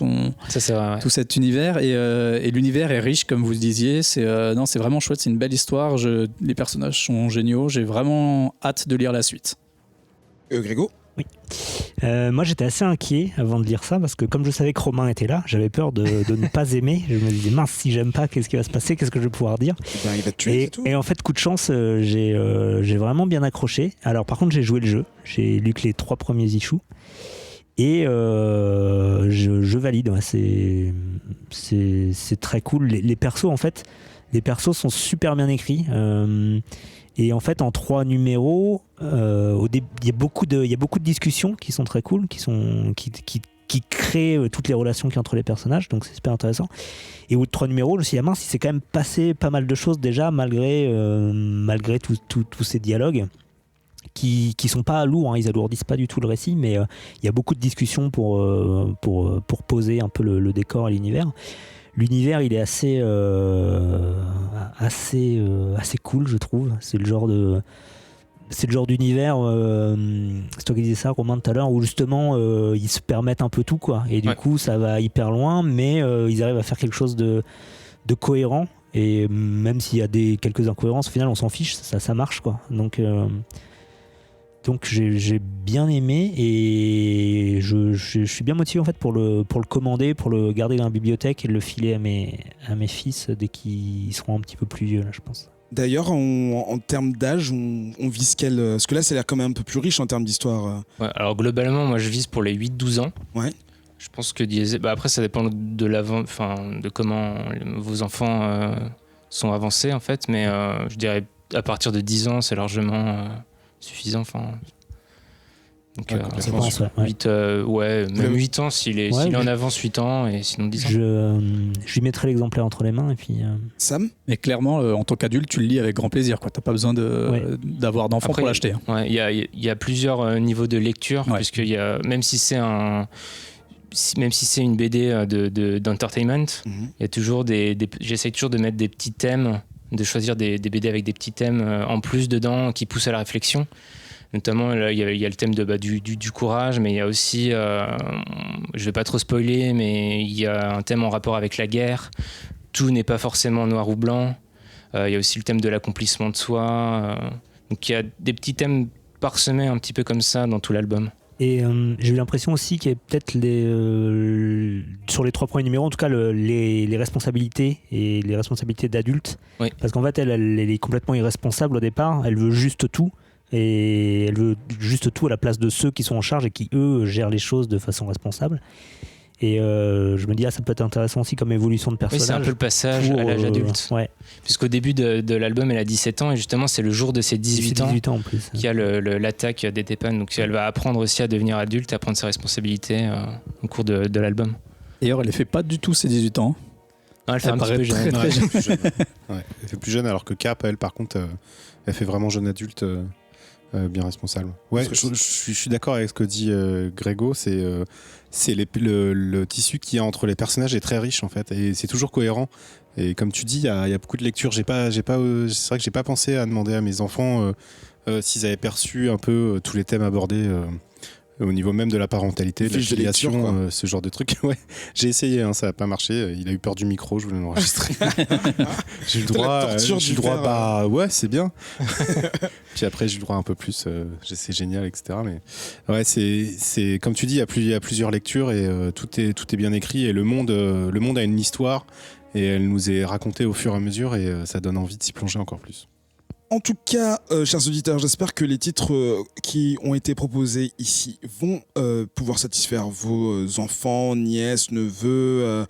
cet univers. Et l'univers est riche, comme vous le disiez. C'est vraiment chouette, c'est une belle histoire. Les personnages sont géniaux. J'ai vraiment hâte de lire la suite. Grégo? Oui. Moi j'étais assez inquiet avant de lire ça parce que comme je savais que Romain était là, j'avais peur de ne pas aimer. Je me disais mince, si j'aime pas, qu'est-ce qui va se passer, qu'est-ce que je vais pouvoir dire? Il va te tuer, c'est tout. Et en fait, coup de chance, j'ai vraiment bien accroché. Alors par contre, j'ai joué le jeu, j'ai lu que les 3 premiers issues et je valide. C'est très cool. Les persos en fait, Les persos sont super bien écrits. Et en fait, en 3 numéros, il y a beaucoup de discussions qui sont très cool, qui créent toutes les relations qu'il y a entre les personnages, donc c'est super intéressant. Et au bout de 3 numéros, je me suis dit, ah mince, il s'est quand même passé pas mal de choses déjà, malgré tous ces dialogues qui sont pas lourds, hein, ils alourdissent pas du tout le récit, mais il y a beaucoup de discussions pour poser un peu le décor et l'univers. L'univers, il est assez cool, je trouve. C'est le genre d'univers, c'est toi qui disais ça, Romain, tout à l'heure, où justement ils se permettent un peu tout, quoi. Et du coup, ça va hyper loin, mais ils arrivent à faire quelque chose de cohérent. Et même s'il y a quelques incohérences, au final, on s'en fiche, ça marche, quoi. Donc j'ai bien aimé et je suis bien motivé en fait pour le commander, pour le garder dans la bibliothèque et le filer à mes fils dès qu'ils seront un petit peu plus vieux, là, je pense. D'ailleurs, en termes d'âge, on vise quel... Parce que là, ça a l'air quand même un peu plus riche en termes d'histoire. Ouais, alors globalement, moi je vise pour les 8-12 ans. Ouais. Je pense que après ça dépend de comment vos enfants sont avancés en fait, mais je dirais à partir de 10 ans, c'est largement suffisant. Donc, Je pense, ouais. 8, même 8 ans s'il est en avance 8 ans et sinon 10 ans. Je lui mettrai l'exemplaire entre les mains et puis. Sam ? Mais clairement, en tant qu'adulte, tu le lis avec grand plaisir, quoi. T'as pas besoin d'avoir d'enfant pour l'acheter. Hein. Ouais, il y a plusieurs niveaux de lecture, puisque même si c'est une BD d'entertainment, il y a toujours j'essaye toujours de mettre des petits thèmes, de choisir des BD avec des petits thèmes en plus dedans qui poussent à la réflexion. Notamment, il y a le thème du courage, mais il y a aussi, je vais pas trop spoiler, mais il y a un thème en rapport avec la guerre. Tout n'est pas forcément noir ou blanc. Il y a aussi le thème de l'accomplissement de soi. Donc il y a des petits thèmes parsemés un petit peu comme ça dans tout l'album. Et j'ai eu l'impression aussi qu'il y avait peut-être sur les 3 premiers numéros, en tout cas les responsabilités et les responsabilités d'adultes. Oui. Parce qu'en fait, elle est complètement irresponsable au départ. Elle veut juste tout. Et elle veut juste tout à la place de ceux qui sont en charge et qui, eux, gèrent les choses de façon responsable. Et je me dis, ça peut être intéressant aussi comme évolution de personnage. Oui, c'est un peu le passage à l'âge adulte. Ouais. Puisqu'au début de l'album, elle a 17 ans et justement, c'est le jour de ses 18 ans en plus. qu'il y a l'attaque des Tépanes. Donc, elle va apprendre aussi à devenir adulte, à prendre ses responsabilités au cours de l'album. D'ailleurs, elle ne fait pas du tout ses 18 ans. Non, elle fait un petit peu jeune. Très jeune. Ouais, elle fait plus jeune, alors que Cap, elle, par contre, elle fait vraiment jeune adulte. Bien responsable. Ouais, je suis d'accord avec ce que dit Grégo. C'est le tissu qu'il y a entre les personnages est très riche en fait, et c'est toujours cohérent. Et comme tu dis, il y a beaucoup de lectures. C'est vrai que j'ai pas pensé à demander à mes enfants s'ils avaient perçu un peu tous les thèmes abordés au niveau même de la parentalité, de la filiation, ce genre de trucs. Ouais, j'ai essayé, ça n'a pas marché. Il a eu peur du micro, je voulais l'enregistrer. J'ai eu le droit, ouais, c'est bien. Puis après, j'ai eu le droit un peu plus, c'est génial, etc. Mais ouais, c'est comme tu dis, il y a plusieurs lectures et tout est bien écrit. Et le monde a une histoire et elle nous est racontée au fur et à mesure et ça donne envie de s'y plonger encore plus. En tout cas, chers auditeurs, j'espère que les titres qui ont été proposés ici vont pouvoir satisfaire vos enfants, nièces, neveux,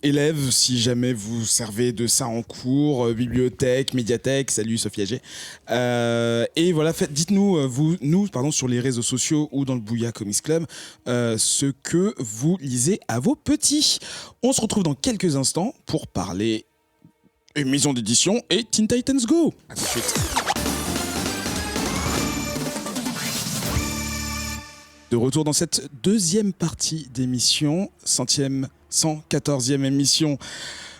élèves, si jamais vous servez de ça en cours, bibliothèque, médiathèque. Salut Sophia G. Et voilà, dites-nous, sur les réseaux sociaux ou dans le Bouya Comics Club, ce que vous lisez à vos petits. On se retrouve dans quelques instants pour parler une maison d'édition et Teen Titans Go. À tout de suite. De retour dans cette deuxième partie d'émission, 114e émission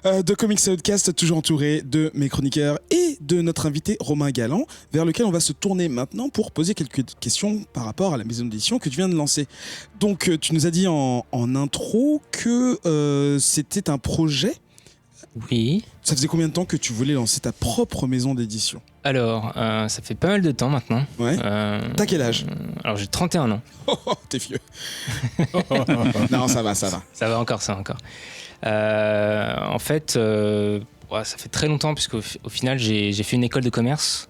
de Comics Outcast, toujours entouré de mes chroniqueurs et de notre invité Romain Galland, vers lequel on va se tourner maintenant pour poser quelques questions par rapport à la maison d'édition que tu viens de lancer. Donc tu nous as dit en intro que c'était un projet. Oui. Ça faisait combien de temps que tu voulais lancer ta propre maison d'édition ? Alors, ça fait pas mal de temps maintenant. Ouais. T'as quel âge ? Alors, j'ai 31 ans. Oh, t'es vieux. Non, ça va. Ça va encore. En fait, ça fait très longtemps, puisqu'au final, j'ai fait une école de commerce.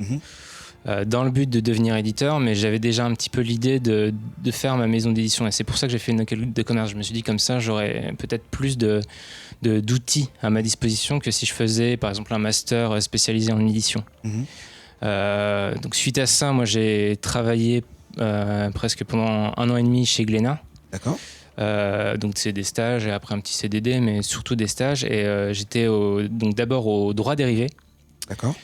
dans le but de devenir éditeur, mais j'avais déjà un petit peu l'idée de faire ma maison d'édition. Et c'est pour ça que j'ai fait une école de commerce. Je me suis dit comme ça, j'aurais peut-être plus d'outils à ma disposition que si je faisais par exemple un master spécialisé en édition. Donc suite à ça, moi j'ai travaillé presque pendant 1 an et demi chez Glénat. D'accord. Donc c'est des stages et après un petit CDD, mais surtout des stages. Et j'étais donc d'abord au droit dérivé. D'accord.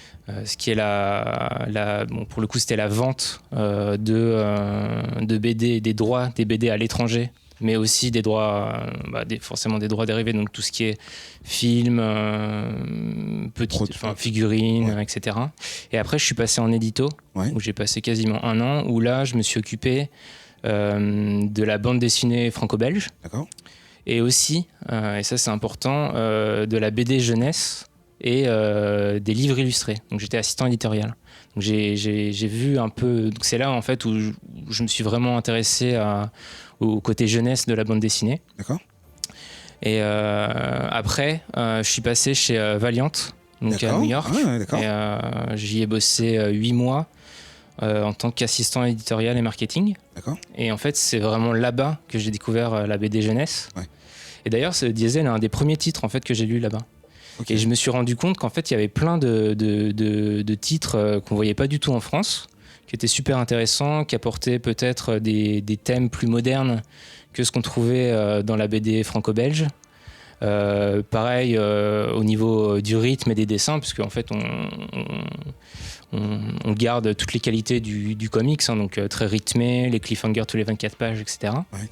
Ce qui est bon, pour le coup c'était la vente de BD et des droits des BD à l'étranger, mais aussi des droits, forcément des droits dérivés, donc tout ce qui est film, figurines, ouais. etc. Et après je suis passé en édito, Ouais. où j'ai passé quasiment 1 an, où là je me suis occupé de la bande dessinée franco-belge, D'accord. et aussi, et ça c'est important, de la BD jeunesse et des livres illustrés. Donc j'étais assistant éditorial. Donc j'ai vu un peu. Donc c'est là en fait où je me suis vraiment intéressé au côté jeunesse de la bande dessinée. D'accord. Et après, je suis passé chez Valiant, donc à New York. Ah, ouais, d'accord. Et j'y ai bossé 8 mois en tant qu'assistant éditorial et marketing. D'accord. Et en fait, c'est vraiment là-bas que j'ai découvert la BD jeunesse. Ouais. Et d'ailleurs, ce Diesel est un des premiers titres en fait que j'ai lu là-bas. Okay. Et je me suis rendu compte qu'en fait, il y avait plein de titres qu'on voyait pas du tout en France, qui étaient super intéressants, qui apportaient peut-être des thèmes plus modernes que ce qu'on trouvait dans la BD franco-belge. Pareil au niveau du rythme et des dessins, parce qu'en fait, on garde toutes les qualités du comics, hein, donc très rythmé, les cliffhangers tous les 24 pages, etc. Ouais.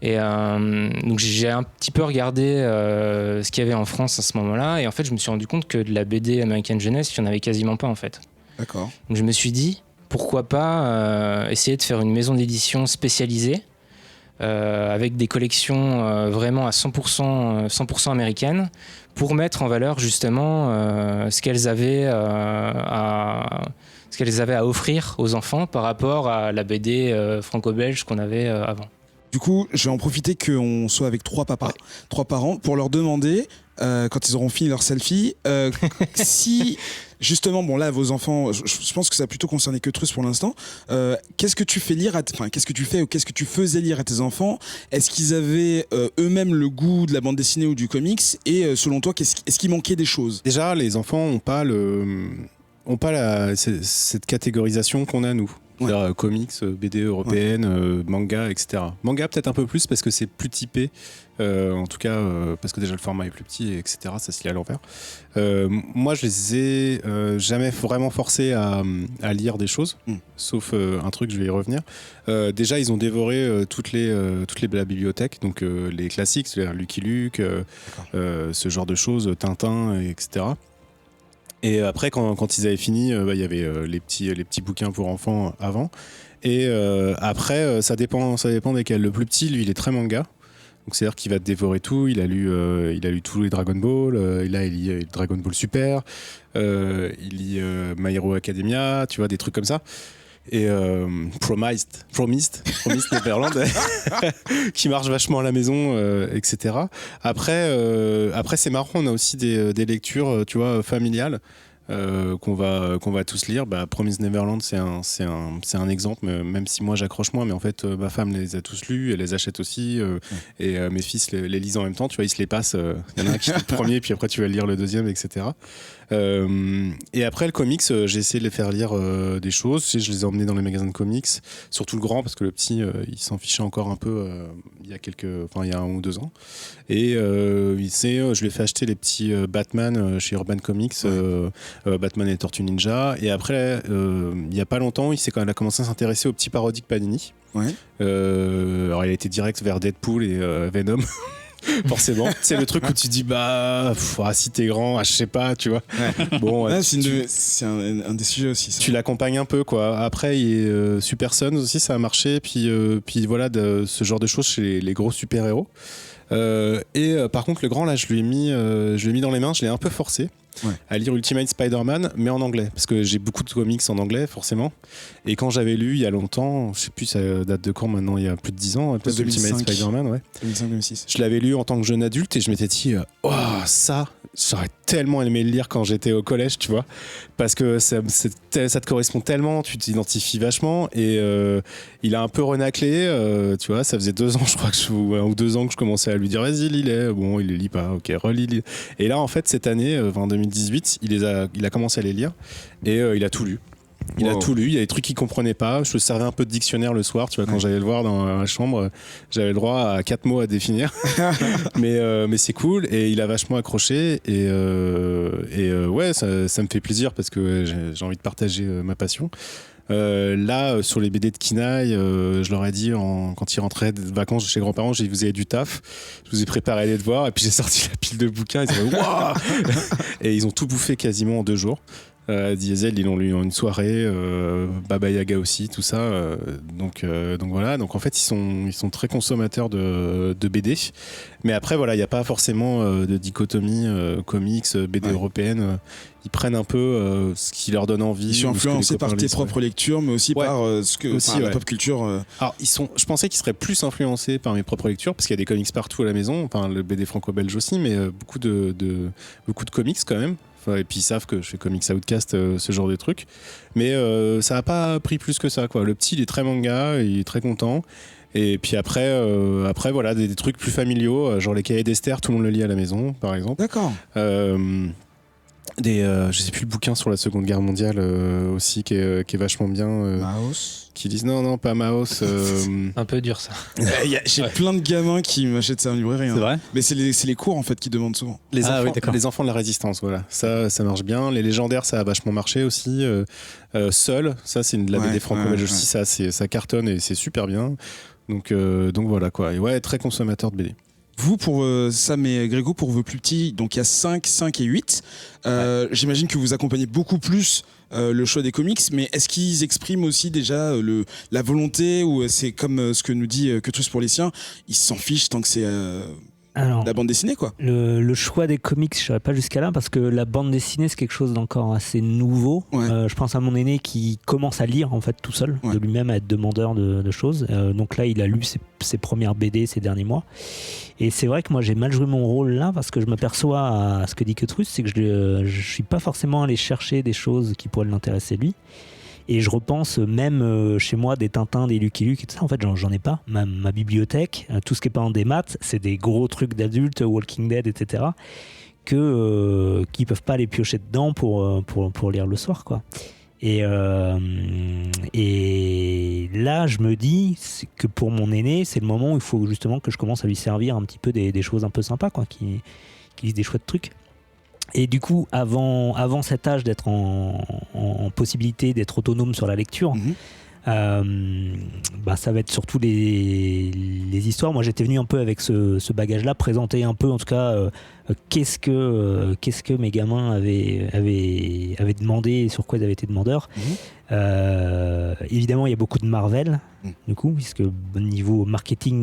Et donc j'ai un petit peu regardé ce qu'il y avait en France à ce moment-là, et en fait je me suis rendu compte que de la BD américaine jeunesse, il n'y en avait quasiment pas en fait. D'accord. Donc je me suis dit, pourquoi pas essayer de faire une maison d'édition spécialisée avec des collections vraiment à 100% américaines, pour mettre en valeur justement ce qu'elles avaient à offrir aux enfants par rapport à la BD franco-belge qu'on avait avant. Du coup, je vais en profiter qu'on soit avec 3 papas, 3 parents, pour leur demander, quand ils auront fini leur selfie, si, justement, bon là, vos enfants, je pense que ça a plutôt concerné que Truss pour l'instant, qu'est-ce que tu fais lire, qu'est-ce que tu fais ou qu'est-ce que tu faisais lire à tes enfants? Est-ce qu'ils avaient eux-mêmes le goût de la bande dessinée ou du comics? Et selon toi, est-ce qu'il manquait des choses? Déjà, les enfants n'ont pas cette catégorisation qu'on a nous. Ouais. C'est-à-dire comics, BD européenne, manga, etc. Manga peut-être un peu plus parce que c'est plus typé, en tout cas parce que déjà le format est plus petit, etc. Ça se lit à l'envers. Moi, je les ai jamais vraiment forcés à lire des choses, sauf un truc, je vais y revenir. Déjà, ils ont dévoré toutes la bibliothèque, donc les classiques, c'est-à-dire Lucky Luke, ce genre de choses, Tintin, etc. Et après, quand ils avaient fini, il y avait les petits bouquins pour enfants avant. Et après, ça dépend desquels. Le plus petit, lui, il est très manga. Donc c'est-à-dire qu'il va dévorer tout. Il a lu tous les Dragon Ball. Là, il lit Dragon Ball Super. Il lit My Hero Academia. Tu vois, des trucs comme ça. Et Promised Neverland qui marche vachement à la maison, etc. Après c'est marrant, on a aussi des lectures, tu vois, familiales, qu'on va tous lire. Promised Neverland, c'est un exemple, même si moi j'accroche moins, mais en fait ma femme les a tous lus, elle les achète aussi, et mes fils les lisent en même temps, tu vois, ils se les passent, il y en a un qui lit le premier, puis après tu vas lire le deuxième, etc. Et après le comics, j'ai essayé de les faire lire des choses. Tu sais, je les ai emmenés dans les magasins de comics, surtout le grand parce que le petit il s'en fichait encore un peu il y a 1 ou 2 ans. Et je lui ai fait acheter les petits Batman chez Urban Comics, Batman et Tortue Ninja. Et après il y a pas longtemps, il a commencé à s'intéresser aux petits parodiques Panini. Ouais. Alors il a été direct vers Deadpool et Venom. Forcément, c'est le truc où tu dis si t'es grand, je sais pas, tu vois. Ouais. Bon, c'est un des sujets aussi. Ça. Tu l'accompagnes un peu, quoi. Après, Super Sons aussi, ça a marché. Puis voilà, ce genre de choses chez les gros super héros. Par contre, le grand là, je lui ai mis dans les mains, je l'ai un peu forcé. à lire Ultimate Spider-Man, mais en anglais, parce que j'ai beaucoup de comics en anglais, forcément. Et quand j'avais lu il y a longtemps, je sais plus, ça date de quand maintenant, il y a plus de 10 ans, Ultimate Spider-Man, ouais. 2005-2006. Je l'avais lu en tant que jeune adulte et je m'étais dit, oh, ça, j'aurais tellement aimé le lire quand j'étais au collège, tu vois, parce que ça te correspond tellement, tu t'identifies vachement, et il a un peu renaclé, tu vois, ça faisait 2 ans, je crois, ou 2 ans que je commençais à lui dire, vas-y, lis-les. Bon, il les lit pas, ok, relis. Et là, en fait, cette année, en 2018, il a commencé à les lire et il a tout lu. Il a tout lu, il y a des trucs qu'il comprenait pas. Je me servais un peu de dictionnaire le soir, tu vois, quand j'allais le voir dans la chambre, j'avais le droit à 4 mots à définir. mais c'est cool et il a vachement accroché et ouais, ça me fait plaisir parce que j'ai envie de partager ma passion. Là, sur les BD de Kinaï, je leur ai dit quand ils rentraient de vacances chez grands-parents, j'ai dit vous avez du taf, je vous ai préparé les devoirs et puis j'ai sorti la pile de bouquins. Ils ont dit waouh et ils ont tout bouffé quasiment en 2 jours. Diesel, ils l'ont lu en une soirée, Baba Yaga aussi, tout ça. Donc voilà. Donc en fait, ils sont très consommateurs de BD. Mais après, voilà, il n'y a pas forcément de dichotomie comics, BD européenne. Ils prennent un peu ce qui leur donne envie. Ils sont influencés par tes propres lectures, mais aussi par la pop culture. Alors, je pensais qu'ils seraient plus influencés par mes propres lectures, parce qu'il y a des comics partout à la maison, enfin le BD franco-belge aussi, mais beaucoup de comics quand même. Enfin, et puis ils savent que je fais Comics Outcast, ce genre de trucs. Mais ça n'a pas pris plus que ça, quoi. Le petit, il est très manga, il est très content. Et puis après voilà, des trucs plus familiaux, genre les cahiers d'Esther, tout le monde le lit à la maison, par exemple. D'accord. Je sais plus le bouquin sur la Seconde Guerre mondiale aussi qui est vachement bien. Maos. Qui disent non, pas Maos. Un peu dur ça. J'ai plein de gamins qui m'achètent ça en librairie. C'est vrai. Mais c'est les cours en fait qui demandent souvent. Les enfants de la résistance, voilà. Ça marche bien. Les légendaires, ça a vachement marché aussi. Seul, ça c'est de la BD franco-belge aussi. Ça cartonne et c'est super bien. Donc voilà quoi. Et ouais, très consommateur de BD. Vous, pour Sam et Grégo, pour vos plus petits, donc il y a 5 et 8. J'imagine que vous accompagnez beaucoup plus le choix des comics, mais est-ce qu'ils expriment aussi déjà la volonté, ou c'est comme ce que nous dit Que tous pour les siens, ils s'en fichent tant que c'est la bande dessinée, quoi. Le choix des comics, je ne serais pas jusqu'à là, parce que la bande dessinée, c'est quelque chose d'encore assez nouveau. Ouais. Je pense à mon aîné qui commence à lire en fait tout seul, de lui-même à être demandeur de choses. Donc là, il a lu ses premières BD ces derniers mois. Et c'est vrai que moi, j'ai mal joué mon rôle là, parce que je m'aperçois à ce que dit Cutrus, c'est que je ne suis pas forcément allé chercher des choses qui pourraient l'intéresser lui. Et je repense même chez moi des Tintins, des Lucky Luke et tout ça. En fait, j'en ai pas. Ma bibliothèque, tout ce qui est pas en démat, c'est des gros trucs d'adultes, Walking Dead, etc. Qui peuvent pas aller piocher dedans pour lire le soir, quoi. Et là, je me dis que pour mon aîné, c'est le moment où il faut justement que je commence à lui servir un petit peu des choses un peu sympas, quoi, qui lisent des chouettes trucs. Et du coup, avant cet âge d'être en possibilité d'être autonome sur la lecture, ça va être surtout les histoires. Moi, j'étais venu un peu avec ce bagage-là, présenter un peu, en tout cas, qu'est-ce que mes gamins avaient demandé et sur quoi ils avaient été demandeurs. Évidemment, il y a beaucoup de Marvel, du coup, puisque niveau marketing,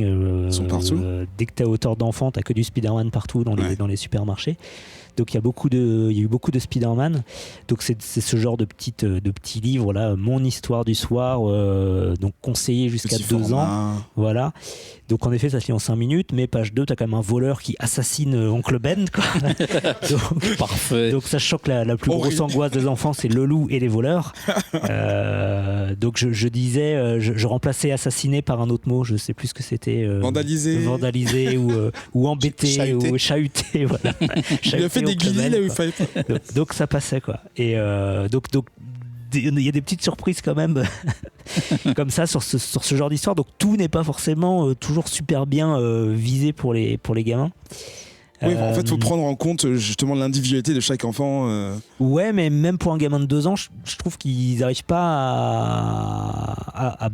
dès que tu es auteur d'enfant, tu n'as que du Spider-Man partout dans les supermarchés. Donc il y a eu beaucoup de Spider-Man. Donc c'est ce genre de petits livres là, mon histoire du soir, donc conseillé jusqu'à 2 ans. Voilà. Donc en effet, ça se lit en 5 minutes, mais page 2, t'as quand même un voleur qui assassine Oncle Ben, quoi. Parfait. Donc sachant que la plus grosse angoisse des enfants, c'est le loup et les voleurs. Donc je disais, je remplaçais assassiné par un autre mot, je sais plus ce que c'était. Vandaliser ou embêter ou chahuter, voilà. Il a fait des guillis là où il fallait pas. Donc ça passait, quoi. Et donc il y a des petites surprises quand même comme ça sur ce genre d'histoire. Donc tout n'est pas forcément toujours super bien visé pour les gamins. Oui, en fait, il faut prendre en compte justement l'individualité de chaque enfant. Ouais, mais même pour un gamin de 2 ans, je trouve qu'ils n'arrivent pas à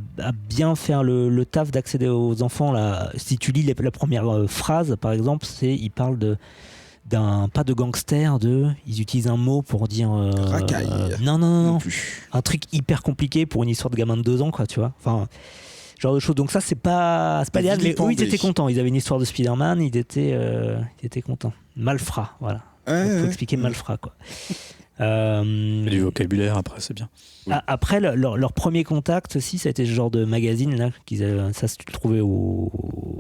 bien faire le taf d'accéder aux enfants. Là. Si tu lis la première phrase, par exemple, il parle pas de gangster, ils utilisent un mot pour dire racaille. Non. Un truc hyper compliqué pour une histoire de gamin de 2 ans, quoi, tu vois. Enfin, genre de choses. Donc ça, c'est pas idéal, mais eux, ils étaient contents. Ils avaient une histoire de Spider-Man, ils étaient contents. Malfrat, voilà. Il faut expliquer Malfrat, quoi. Du vocabulaire après, c'est bien. Après, leur premier contact aussi, ça a été ce genre de magazine là, ça tu le trouvais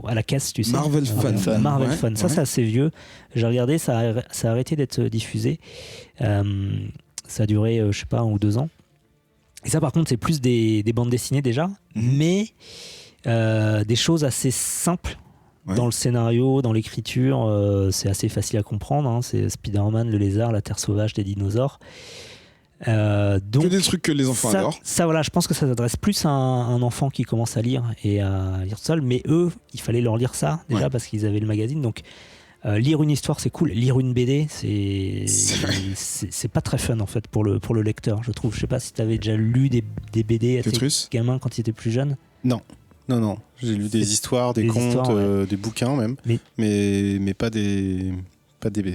à la caisse, tu sais. Marvel Fun. Marvel Ouais, Fun. Ça, c'est assez vieux. J'ai regardé, ça a arrêté d'être diffusé. Ça a duré, je sais pas, 1 ou 2 ans. Et ça, par contre, c'est plus des bandes dessinées déjà, mais des choses assez simples. Ouais. Dans le scénario, dans l'écriture, c'est assez facile à comprendre. Hein. C'est Spider-Man, le lézard, la terre sauvage, des dinosaures. Donc, que des trucs que les enfants adorent. Ça, voilà, je pense que ça s'adresse plus à un enfant qui commence à lire et à lire seul. Mais eux, il fallait leur lire ça déjà parce qu'ils avaient le magazine. Donc, lire une histoire, c'est cool. Lire une BD, c'est pas très fun en fait pour le lecteur, je trouve. Je sais pas si tu avais déjà lu des BD à tes gamins quand ils étaient plus jeunes. Non. J'ai lu des histoires, des contes, des bouquins même, mais pas des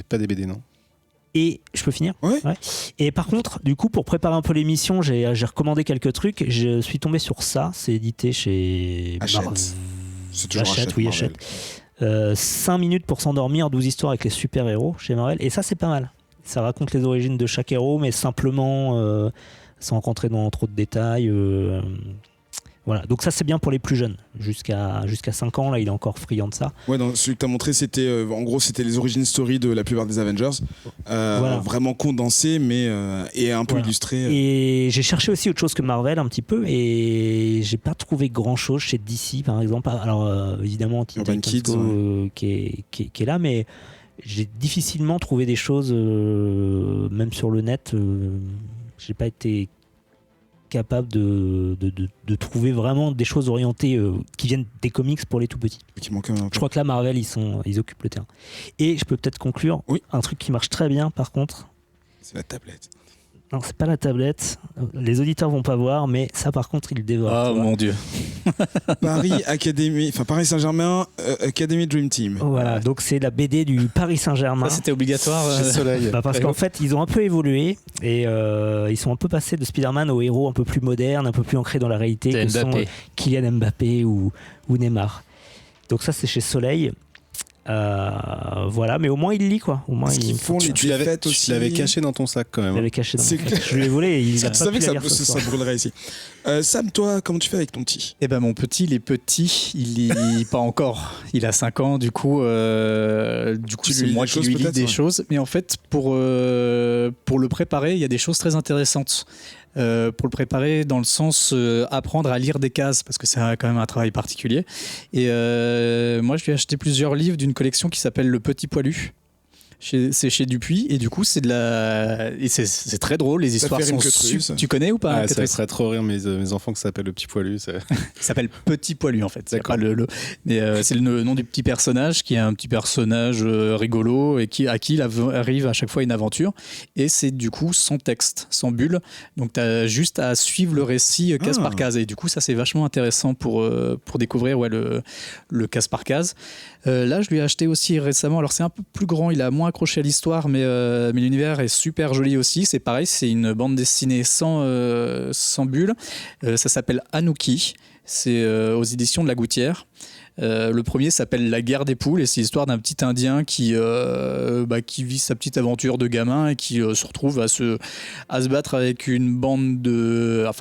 BD, non. Et je peux finir ? Ouais. Et par contre, du coup, pour préparer un peu l'émission, j'ai recommandé quelques trucs. Je suis tombé sur ça. C'est édité chez Hachette. C'est toujours Hachette, oui, Hachette. 5 minutes pour s'endormir, 12 histoires avec les super-héros chez Marvel. Et ça, c'est pas mal. Ça raconte les origines de chaque héros, mais simplement, sans rentrer dans trop de détails. Voilà, donc ça c'est bien pour les plus jeunes, jusqu'à 5 ans, là il est encore friand de ça. Ouais, dans celui que tu as montré, c'était en gros c'était les origin story de la plupart des Avengers, vraiment condensé mais et un peu illustré. Et j'ai cherché aussi autre chose que Marvel un petit peu et j'ai pas trouvé grand chose chez DC par exemple. Alors évidemment Urban Kids qui est là, mais j'ai difficilement trouvé des choses même sur le net. J'ai pas été capable de trouver vraiment des choses orientées qui viennent des comics pour les tout petits. Qui manque un peu. Je crois que là Marvel ils occupent le terrain. Et je peux peut-être conclure un truc qui marche très bien par contre. C'est la tablette. Non, c'est pas la tablette. Les auditeurs vont pas voir, mais ça par contre ils le dévorent. Ah mon Dieu. Paris Saint-Germain Academy Dream Team. Voilà, donc c'est la BD du Paris Saint-Germain. Ça c'était obligatoire. Chez Soleil. Parce qu'en fait ils ont un peu évolué et ils sont un peu passés de Spider-Man aux héros un peu plus modernes, un peu plus ancrés dans la réalité que sont Kylian Mbappé ou Neymar. Donc ça c'est chez Soleil. Voilà, mais au moins il lit quoi. Au moins ils font les défaites aussi. Tu l'avais caché dans ton sac quand même. Je l'avais caché dans mon sac. Je lui ai volé. Il a pas savais pu que la lire ça brûlerait ici. Sam, toi, comment tu fais avec ton petit ? Eh ben mon petit, il est petit, il lit pas encore. Il a 5 ans, du coup c'est moi qui lui lis des choses. Mais en fait, pour le préparer, il y a des choses très intéressantes. Pour le préparer dans le sens apprendre à lire des cases parce que c'est quand même un travail particulier et moi je lui ai acheté plusieurs livres d'une collection qui s'appelle Le Petit Poilu. C'est chez Dupuis et du coup c'est c'est très drôle, les histoires sont tu connais ou pas? Ça ferait trop rire mes enfants que ça s'appelle Le Petit Poilu. Ça s'appelle Petit Poilu en fait. Pas mais c'est le nom du petit personnage qui est un petit personnage rigolo et à qui il arrive à chaque fois une aventure et c'est du coup sans texte, sans bulle, donc tu as juste à suivre le récit case par case et du coup ça c'est vachement intéressant pour découvrir le case par case. Là je lui ai acheté aussi récemment, alors c'est un peu plus grand, il a moins accroché à l'histoire mais l'univers est super joli aussi, c'est pareil, c'est une bande dessinée sans bulle, ça s'appelle Anouki, c'est aux éditions de La Gouttière. Le premier s'appelle La Guerre des poules et c'est l'histoire d'un petit Indien qui vit sa petite aventure de gamin et qui se retrouve à se battre avec une bande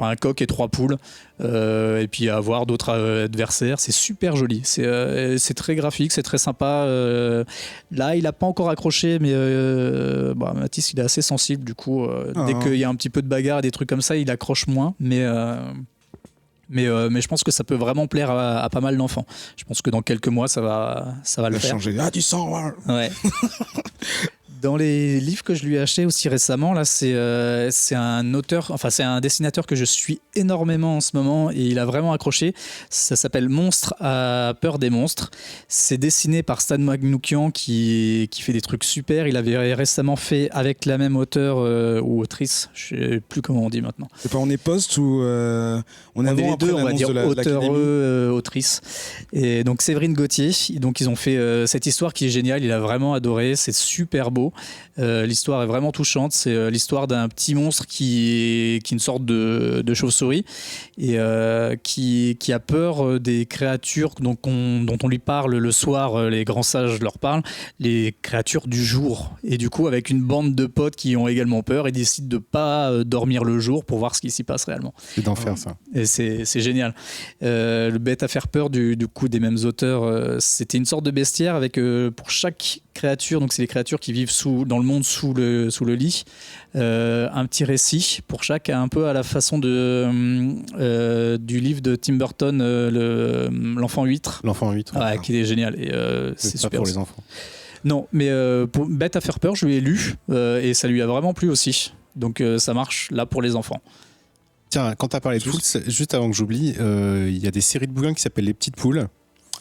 un coq et 3 poules et puis à avoir d'autres adversaires. C'est super joli, c'est très graphique, c'est très sympa. Là il n'a pas encore accroché mais Mathis il est assez sensible du coup dès qu'il y a un petit peu de bagarre et des trucs comme ça il accroche moins mais je pense que ça peut vraiment plaire à pas mal d'enfants. Je pense que dans quelques mois, ça va le faire. Changer. Ah, du sang, ouais. Dans les livres que je lui ai achetés aussi récemment, là, c'est un auteur, c'est un dessinateur que je suis énormément en ce moment et il a vraiment accroché. Ça s'appelle Monstre à peur des monstres. C'est dessiné par Stan Manoukian qui fait des trucs super. Il avait récemment fait avec la même auteur ou autrice, je sais plus comment on dit maintenant. C'est pas on est poste ou on est les deux, on va dire auteur, autrice. Et donc Séverine Gauthier. Donc ils ont fait cette histoire qui est géniale. Il a vraiment adoré. C'est super beau. beau. L'histoire est vraiment touchante. C'est l'histoire d'un petit monstre qui est une sorte de chauve-souris et qui a peur des créatures dont on lui parle le soir. Les grands sages leur parlent, les créatures du jour. Et du coup, avec une bande de potes qui ont également peur, ils décident de pas dormir le jour pour voir ce qui s'y passe réellement. C'est d'enfer, ça. Et c'est génial. Le Bête à faire peur du coup des mêmes auteurs, c'était une sorte de bestiaire avec pour chaque créature, donc c'est les créatures qui vivent dans le monde sous le lit, un petit récit pour chaque, un peu à la façon du livre de Tim Burton, l'enfant huître. L'enfant 8. Ouais, qui est génial et c'est pas super pour aussi. les enfants. Non, mais pour Bête à faire peur, je l'ai lu et ça lui a vraiment plu aussi. Donc ça marche là pour les enfants. Tiens, quand t'as parlé de poules, juste avant que j'oublie, il y a des séries de bouquins qui s'appellent Les Petites Poules.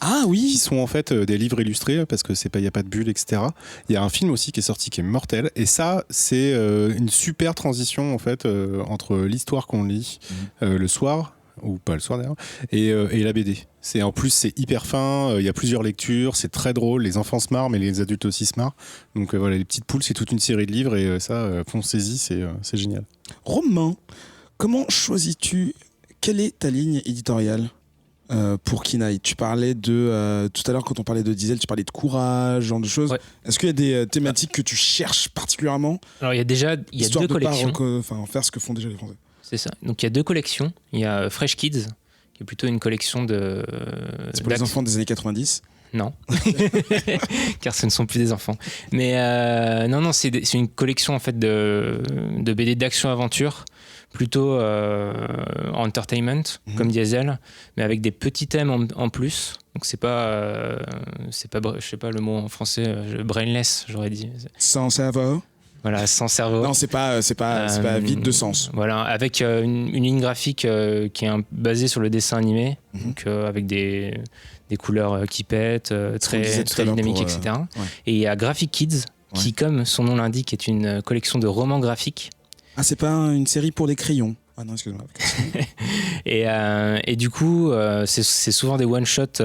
Ah oui. Qui sont en fait des livres illustrés parce que il n'y a pas de bulles, etc. Il y a un film aussi qui est sorti qui est mortel et ça c'est une super transition en fait entre l'histoire qu'on lit le soir ou pas le soir d'ailleurs et la BD. En plus c'est hyper fin, il y a plusieurs lectures, c'est très drôle, les enfants se marrent mais les adultes aussi se marrent. Donc voilà, Les Petites Poules c'est toute une série de livres et ça foncez-y, c'est génial. Romain, comment choisis-tu, quelle est ta ligne éditoriale pour Kinaï? Tu parlais de tout à l'heure quand on parlait de Diesel, tu parlais de courage, ce genre de choses. Ouais. Est-ce qu'il y a des thématiques que tu cherches particulièrement, Alors il y a histoire deux de collections. pas faire ce que font déjà les Français? C'est ça. Donc il y a deux collections. Il y a Fresh Kids, qui est plutôt une collection de. C'est pour les enfants des années 90. Non, car ce ne sont plus des enfants. Mais non, c'est une collection en fait de BD d'action-aventure, plutôt entertainment, comme Diesel, mais avec des petits thèmes en plus. Donc c'est pas, je sais pas le mot en français, brainless, j'aurais dit. Sans cerveau. Voilà, sans cerveau. Non, c'est pas vide de sens. Voilà, avec une ligne graphique qui est basée sur le dessin animé, donc avec des couleurs qui pètent, très dynamiques, etc. Ouais. Et il y a Graphic Kids, qui, comme son nom l'indique, est une collection de romans graphiques. Ah, c'est pas une série pour les crayons. Ah non, excuse-moi. Et du coup, c'est souvent des one-shots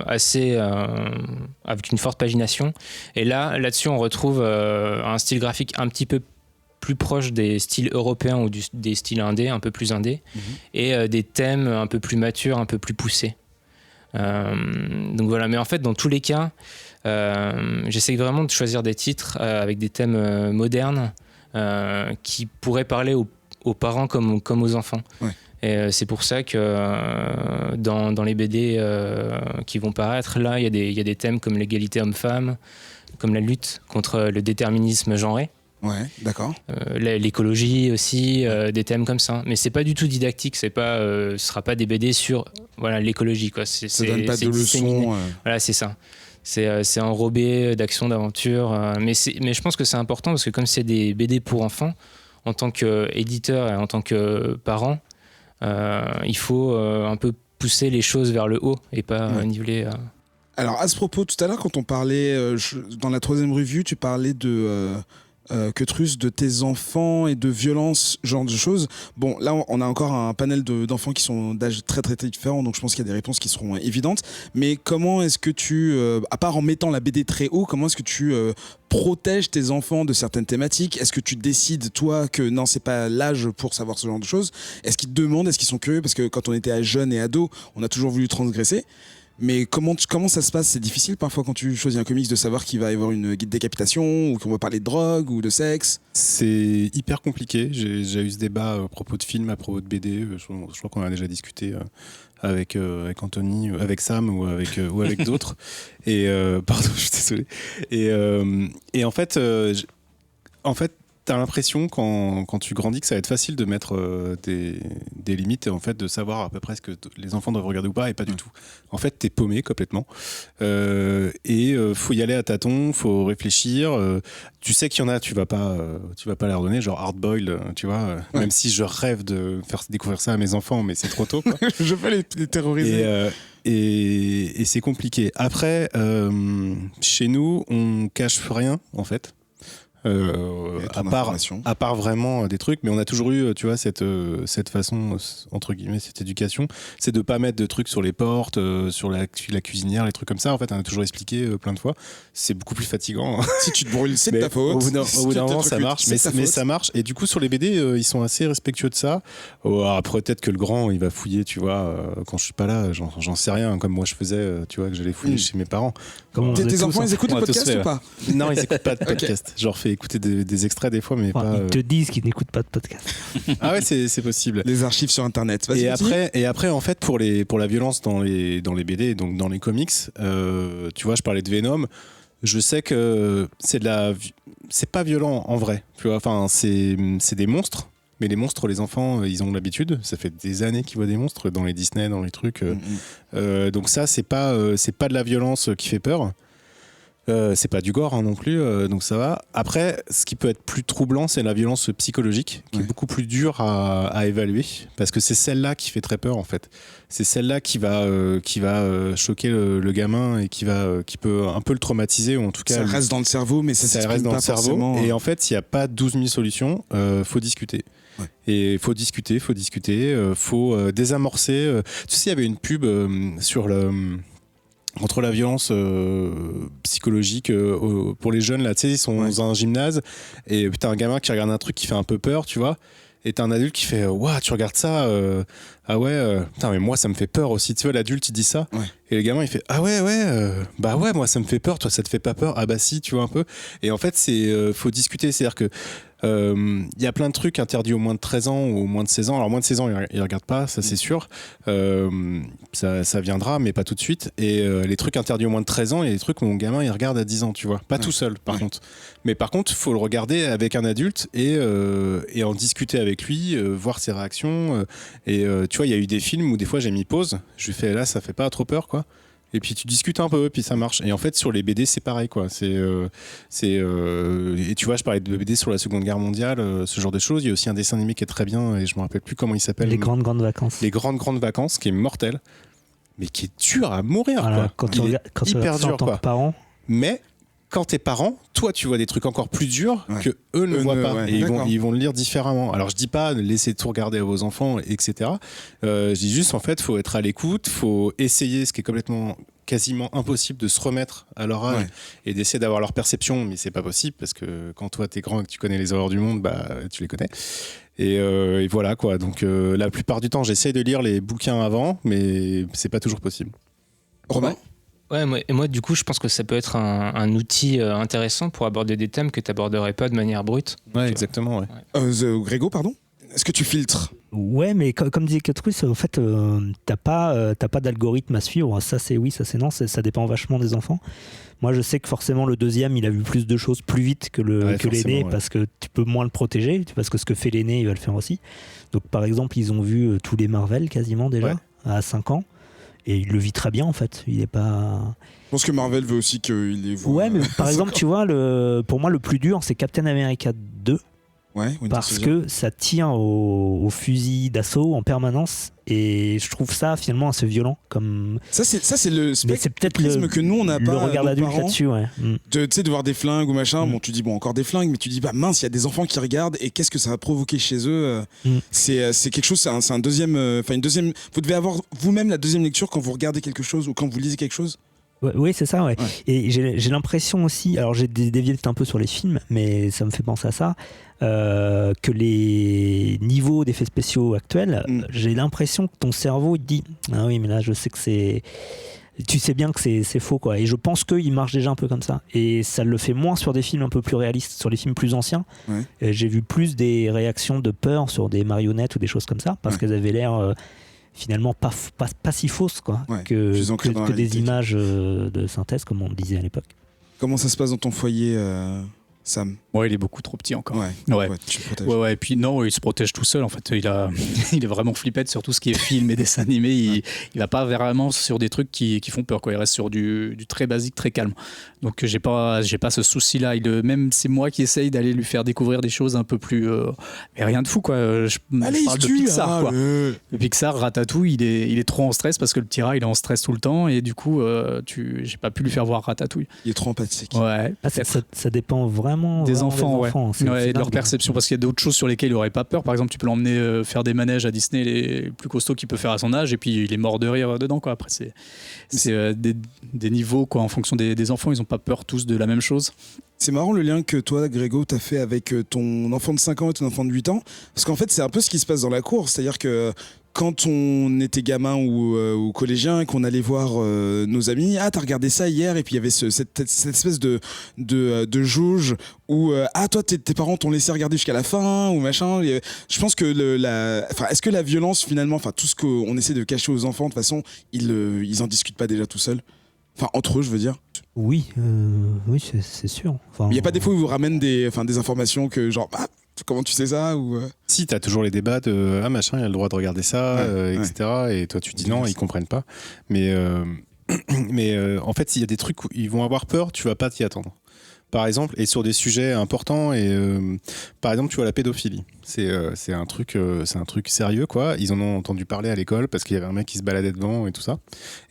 assez avec une forte pagination. Et là-dessus, on retrouve un style graphique un petit peu plus proche des styles européens ou des styles indés, un peu plus indés, et des thèmes un peu plus matures, un peu plus poussés. Donc voilà, mais en fait, dans tous les cas, j'essaie vraiment de choisir des titres avec des thèmes modernes qui pourraient parler aux parents comme aux enfants. Ouais. Et c'est pour ça que dans les BD qui vont paraître, là, il y a des thèmes comme l'égalité homme-femme, comme la lutte contre le déterminisme genré. Ouais, d'accord. L'écologie aussi, des thèmes comme ça. Mais c'est pas du tout didactique, ce sera pas des BD sur l'écologie, quoi. Ça donne pas de leçons. Voilà, c'est ça. C'est enrobé d'action, d'aventure. Mais je pense que c'est important parce que comme c'est des BD pour enfants, en tant qu'éditeur et en tant que parent, il faut un peu pousser les choses vers le haut et pas niveler. Alors à ce propos, tout à l'heure quand on parlait, dans la 3e review, tu parlais de... Quetrus, de tes enfants et de violence, genre de choses. Bon, là, on a encore un panel d'enfants qui sont d'âge très, très, très différents, donc je pense qu'il y a des réponses qui seront évidentes. Mais comment est-ce que tu, à part en mettant la BD très haut, comment est-ce que tu protèges tes enfants de certaines thématiques? Est-ce que tu décides, toi, que non, c'est pas l'âge pour savoir ce genre de choses? Est-ce qu'ils te demandent, est-ce qu'ils sont curieux? Parce que quand on était jeune et ado, on a toujours voulu transgresser. Mais comment ça se passe? C'est difficile parfois quand tu choisis un comics de savoir qu'il va y avoir une décapitation ou qu'on va parler de drogue ou de sexe? C'est hyper compliqué. J'ai eu ce débat à propos de films, à propos de BD. Je crois qu'on a déjà discuté avec Anthony, avec Sam ou avec d'autres. Et pardon, je suis désolé. Et en fait, t'as l'impression quand tu grandis que ça va être facile de mettre des limites et en fait de savoir à peu près ce que les enfants doivent regarder ou pas, et pas du tout. En fait, t'es paumé complètement. Faut y aller à tâtons, faut réfléchir. Tu sais qu'il y en a, tu vas pas leur donner, genre Hard Boiled, tu vois. Même si je rêve de faire découvrir ça à mes enfants, mais c'est trop tôt, quoi. Je veux les terroriser. Et c'est compliqué. Après, chez nous, on cache rien, en fait. à part vraiment des trucs, mais on a toujours eu, tu vois, cette façon, entre guillemets, cette éducation, c'est de pas mettre de trucs sur les portes, sur la cuisinière, les trucs comme ça. En fait, on a toujours expliqué plein de fois. C'est beaucoup plus fatigant. Si tu te brûles, c'est de Mais ta faute. Au bout d'un Si tu te moment, ça recrutes, marche. c'est de ta Mais faute. ça marche. Et du coup, sur les BD, ils sont assez respectueux de ça. Après, peut-être que le grand, il va fouiller, tu vois, quand je suis pas là, j'en sais rien. Comme moi, je faisais, tu vois, que j'allais fouiller chez mes parents. Comme on Tes faisait tous, enfants, hein. ils écoutent On le a tous podcast fait, ou pas? Non, ils écoutent pas de podcast. Je leur fais écouter des extraits des fois, mais Enfin, pas. ils te disent qu'ils n'écoutent pas de podcast. Ah ouais, c'est possible. Les archives sur internet. Vas-y, Et après, en fait, pour la violence dans les BD, donc dans les comics, tu vois, je parlais de Venom. Je sais que c'est pas violent en vrai. Tu vois, enfin, c'est des monstres. Mais les monstres, les enfants, ils ont l'habitude. Ça fait des années qu'ils voient des monstres dans les Disney, dans les trucs. Donc ça, c'est pas de la violence qui fait peur. C'est pas du gore hein, non plus, donc ça va. Après, ce qui peut être plus troublant, c'est la violence psychologique, qui est beaucoup plus dure à évaluer, parce que c'est celle-là qui fait très peur en fait. C'est celle-là qui va choquer le gamin et qui peut un peu le traumatiser, ou en tout cas. Ça reste dans le cerveau, mais ça reste s'exprime dans pas le cerveau. forcément. Et en fait, il n'y a pas 12 000 solutions, faut discuter. Ouais. Et faut discuter, faut désamorcer. Tu sais, il y avait une pub contre la violence psychologique pour les jeunes là, tu sais, ils sont dans un gymnase et t'as un gamin qui regarde un truc qui fait un peu peur, tu vois, et t'as un adulte qui fait waouh, tu regardes ça, ah ouais, putain, mais moi ça me fait peur aussi, tu vois, l'adulte il dit ça, et le gamin il fait ah ouais, bah ouais, moi ça me fait peur, toi ça te fait pas peur, ah bah si, tu vois un peu, et en fait c'est faut discuter, c'est-à-dire que il y a plein de trucs interdits aux moins de 13 ans ou aux moins de 16 ans. Alors, moins de 16 ans, ils regardent pas, ça c'est sûr. Ça viendra, mais pas tout de suite. Et les trucs interdits aux moins de 13 ans, il y a des trucs où mon gamin, il regarde à 10 ans, tu vois. Pas tout seul, par contre. Mais par contre, il faut le regarder avec un adulte et en discuter avec lui, voir ses réactions. Tu vois, il y a eu des films où des fois j'ai mis pause. Je lui fais là, ça fait pas trop peur, quoi. Et puis tu discutes un peu, puis ça marche. Et en fait, sur les BD, c'est pareil, quoi. Et tu vois, je parlais de BD sur la Seconde Guerre mondiale, ce genre de choses. Il y a aussi un dessin animé qui est très bien, et je me rappelle plus comment il s'appelle. Les grandes vacances. Les grandes vacances, qui est mortel, mais qui est dur à mourir, voilà, quoi. Quand tu hyper regardes ça dur, en tant quoi. que parent. Mais quand t'es parent, toi tu vois des trucs encore plus durs que eux ne voient pas, et ils vont le lire différemment. Alors je dis pas laissez tout regarder à vos enfants, etc. Je dis juste en fait faut être à l'écoute, faut essayer, ce qui est quasiment impossible, de se remettre à leur âge et d'essayer d'avoir leur perception, mais c'est pas possible parce que quand toi t'es grand et que tu connais les horreurs du monde, bah tu les connais. Et voilà quoi. Donc la plupart du temps j'essaie de lire les bouquins avant, mais c'est pas toujours possible. Romain ? Ouais, moi, du coup, je pense que ça peut être un outil intéressant pour aborder des thèmes que tu n'aborderais pas de manière brute. Ouais, exactement. Ouais. Grégo, pardon ? Est-ce que tu filtres ? Ouais, mais comme disait Catrus, en fait, t'as pas d'algorithme à suivre. Ça c'est oui, ça c'est non. Ça dépend vachement des enfants. Moi, je sais que forcément le deuxième, il a vu plus de choses plus vite que l'aîné, parce que tu peux moins le protéger, parce que ce que fait l'aîné, il va le faire aussi. Donc, par exemple, ils ont vu tous les Marvel quasiment déjà à 5 ans. Et il le vit très bien en fait. Il est pas. Je pense que Marvel veut aussi qu'il les voit. Ouais, mais par exemple, tu vois, pour moi, le plus dur, c'est Captain America 2. Ouais, parce que ça tient au fusil d'assaut en permanence. Et je trouve ça finalement assez violent. Comme... Ça, c'est le spectrisme que nous, on n'a pas. Le regard d'adulte là-dessus, ouais. Tu sais, de voir des flingues ou machin. Bon, tu dis, bon, encore des flingues, mais tu dis, bah mince, il y a des enfants qui regardent et qu'est-ce que ça va provoquer chez eux. C'est quelque chose, c'est un deuxième. Enfin, une deuxième. Vous devez avoir vous-même la deuxième lecture quand vous regardez quelque chose ou quand vous lisez quelque chose. Oui, c'est ça, ouais. Et j'ai l'impression aussi, alors j'ai dévié un peu sur les films, mais ça me fait penser à ça, que les niveaux d'effets spéciaux actuels, j'ai l'impression que ton cerveau il te dit ah oui, mais là je sais que c'est. Tu sais bien que c'est faux, quoi. Et je pense qu'il marche déjà un peu comme ça. Et ça le fait moins sur des films un peu plus réalistes, sur les films plus anciens. J'ai vu plus des réactions de peur sur des marionnettes ou des choses comme ça, parce qu'elles avaient l'air. Finalement pas si fausse quoi, que des images de synthèse comme on disait à l'époque. Comment ça se passe dans ton foyer, Sam? Ouais, il est beaucoup trop petit encore. Ouais, tu te protèges. Ouais, et puis non, il se protège tout seul en fait. Il est vraiment flippette sur tout ce qui est film et dessin animé. Il va pas vraiment sur des trucs qui font peur, quoi. Il reste sur du très basique, très calme. Donc j'ai pas ce souci-là. Même c'est moi qui essaye d'aller lui faire découvrir des choses un peu plus. Mais rien de fou, quoi. Je parle de Pixar, quoi. Le Pixar, Ratatouille, il est trop en stress parce que le petit rat, il est en stress tout le temps et du coup, j'ai pas pu lui faire voir Ratatouille. Il est trop empathique. Ouais. Ça dépend vraiment vraiment les enfants, C'est et de leur dingue. perception, parce qu'il y a d'autres choses sur lesquelles il n'aurait pas peur. Par exemple, tu peux l'emmener faire des manèges à Disney les plus costauds qu'il peut faire à son âge, et puis il est mort de rire dedans, quoi. Après, c'est des niveaux, quoi, en fonction des enfants. Ils n'ont pas peur tous de la même chose. C'est marrant le lien que toi, Grégo, t'as fait avec ton enfant de 5 ans et ton enfant de 8 ans. Parce qu'en fait, c'est un peu ce qui se passe dans la cour. C'est-à-dire que quand on était gamin ou collégien et qu'on allait voir nos amis, ah, t'as regardé ça hier, et puis il y avait cette espèce de jauge où, ah, toi, tes parents t'ont laissé regarder jusqu'à la fin, ou machin. Je pense que est-ce que la violence, finalement, tout ce qu'on essaie de cacher aux enfants, de toute façon, ils en discutent pas déjà tout seuls? Enfin, entre eux, je veux dire. Oui, c'est sûr. Enfin, Il n'y a pas des fois où ils vous ramènent des informations que genre, ah, comment tu sais ça ou Si, t'as toujours les débats de machin, il a le droit de regarder ça, Ouais, etc. Et toi, tu dis non, ils comprennent pas. Mais en fait, s'il y a des trucs où ils vont avoir peur, tu vas pas t'y attendre. Par exemple, et sur des sujets importants, et par exemple, tu vois, la pédophilie. C'est un truc sérieux, quoi. Ils en ont entendu parler à l'école parce qu'il y avait un mec qui se baladait devant et tout ça.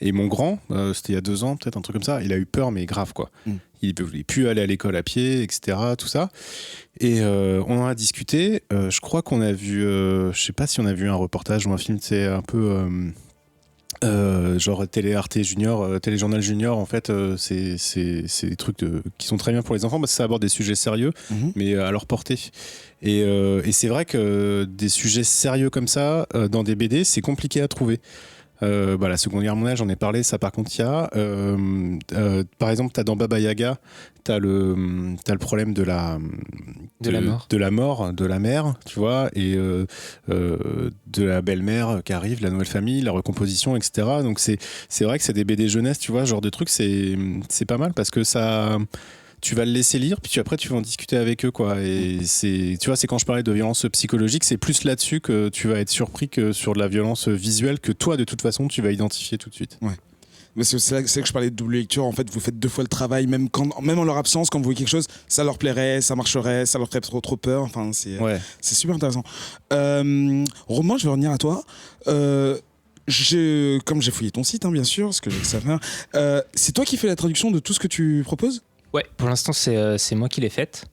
Et mon grand, c'était il y a 2 ans, peut-être un truc comme ça, il a eu peur, mais grave, quoi. Il ne voulait plus aller à l'école à pied, etc., tout ça. Et on en a discuté. Je crois qu'on a vu, je sais pas si on a vu un reportage ou un film, c'est un peu... genre Télé Arte Junior, Téléjournal Junior, en fait, c'est des trucs qui sont très bien pour les enfants parce que ça aborde des sujets sérieux, mais à leur portée. Et c'est vrai que des sujets sérieux comme ça, dans des BD, c'est compliqué à trouver. La Seconde Guerre mondiale, j'en ai parlé, ça par contre il y a. Par exemple, t'as dans Baba Yaga, t'as le problème de la mort de la mère, tu vois, et de la belle-mère qui arrive, la nouvelle famille, la recomposition, etc. Donc c'est vrai que c'est des BD jeunesse, tu vois, ce genre de truc, c'est pas mal parce que ça... Tu vas le laisser lire, puis après tu vas en discuter avec eux, quoi. Et tu vois, c'est quand je parlais de violence psychologique, c'est plus là-dessus que tu vas être surpris que sur de la violence visuelle que toi, de toute façon, tu vas identifier tout de suite. Ouais. Mais c'est là que je parlais de double lecture. En fait, vous faites 2 fois le travail, même en leur absence, quand vous voyez quelque chose, ça leur plairait, ça marcherait, ça leur ferait trop peur. Enfin, c'est super intéressant. Romain, je vais revenir à toi. Comme j'ai fouillé ton site, bien sûr, parce que je sais faire. C'est toi qui fais la traduction de tout ce que tu proposes ? Ouais, pour l'instant, c'est moi qui l'ai faite.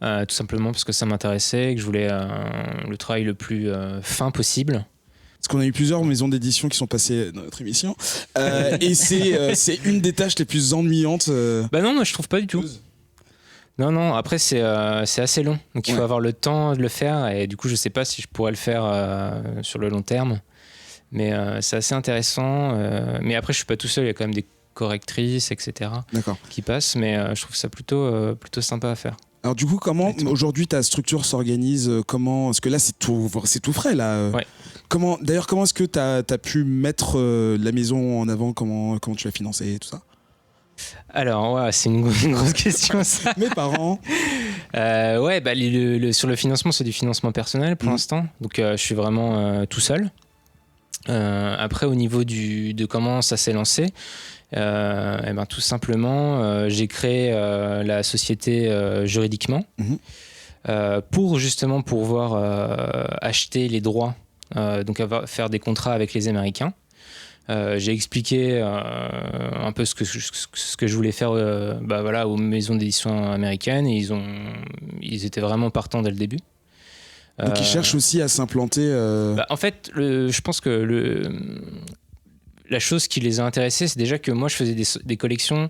Tout simplement parce que ça m'intéressait et que je voulais le travail le plus fin possible. Parce qu'on a eu plusieurs maisons d'édition qui sont passées dans notre émission. Et c'est une des tâches les plus ennuyantes. Bah non, moi je trouve pas du tout. Non, après c'est assez long. Donc il faut avoir le temps de le faire. Et du coup, je sais pas si je pourrais le faire sur le long terme. Mais c'est assez intéressant. Mais après, je suis pas tout seul. Il y a quand même des correctrices, etc. qui passent. Mais je trouve ça plutôt sympa à faire. Alors du coup, comment aujourd'hui ta structure s'organise? Parce que là, c'est tout frais là. Ouais. Comment est-ce que tu as pu mettre la maison en avant? Comment tu l'as financé, tout ça? Alors, c'est une grosse question, ça. Mes parents. Sur le financement, c'est du financement personnel pour l'instant. Donc, je suis vraiment tout seul. Après, au niveau de comment ça s'est lancé, tout simplement, j'ai créé la société juridiquement pour justement pouvoir acheter les droits, donc faire des contrats avec les Américains. J'ai expliqué un peu ce que je voulais faire aux maisons d'édition américaines et ils étaient vraiment partants dès le début. Donc ils cherchent aussi à s'implanter. En fait, je pense que la chose qui les a intéressés, c'est déjà que moi je faisais des collections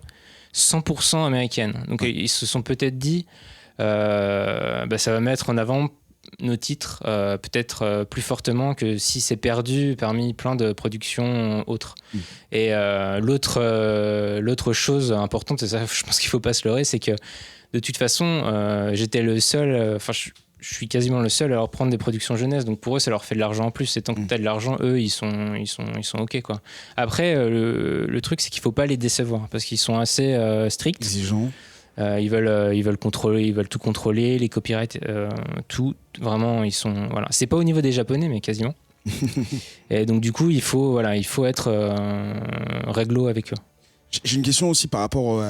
100% américaines. Donc ils se sont peut-être dit ça va mettre en avant nos titres peut-être plus fortement que si c'est perdu parmi plein de productions autres. Et l'autre chose importante, et ça je pense qu'il ne faut pas se leurrer, c'est que de toute façon j'étais le seul, je suis quasiment le seul à leur prendre des productions jeunesse, donc pour eux ça leur fait de l'argent en plus, et tant que tu as de l'argent, eux ils sont ok, quoi. Après le truc c'est qu'il faut pas les décevoir parce qu'ils sont assez stricts, exigeants. Ils veulent contrôler, ils veulent tout contrôler, les copyrights, tout, vraiment ils sont, voilà, c'est pas au niveau des japonais mais quasiment. Et donc du coup il faut être réglo avec eux. J'ai une question aussi par rapport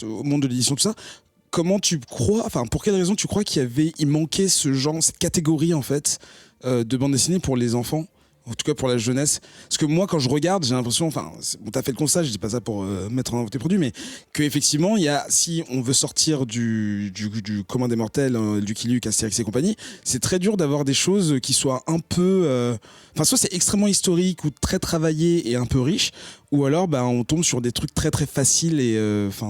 au monde de l'édition, tout ça. Comment tu crois, pour quelle raison tu crois qu'il manquait ce genre, cette catégorie en fait de bande dessinée pour les enfants En tout cas pour la jeunesse. Parce que moi, quand je regarde, j'ai l'impression, enfin, bon, t'as fait le constat, je dis pas ça pour mettre en avant tes produits, mais qu'effectivement, il y a, si on veut sortir du commun des mortels, Lucky Luke, Astérix et compagnie, c'est très dur d'avoir des choses qui soient un peu... Enfin, soit c'est extrêmement historique ou très travaillé et un peu riche, ou alors on tombe sur des trucs très très faciles et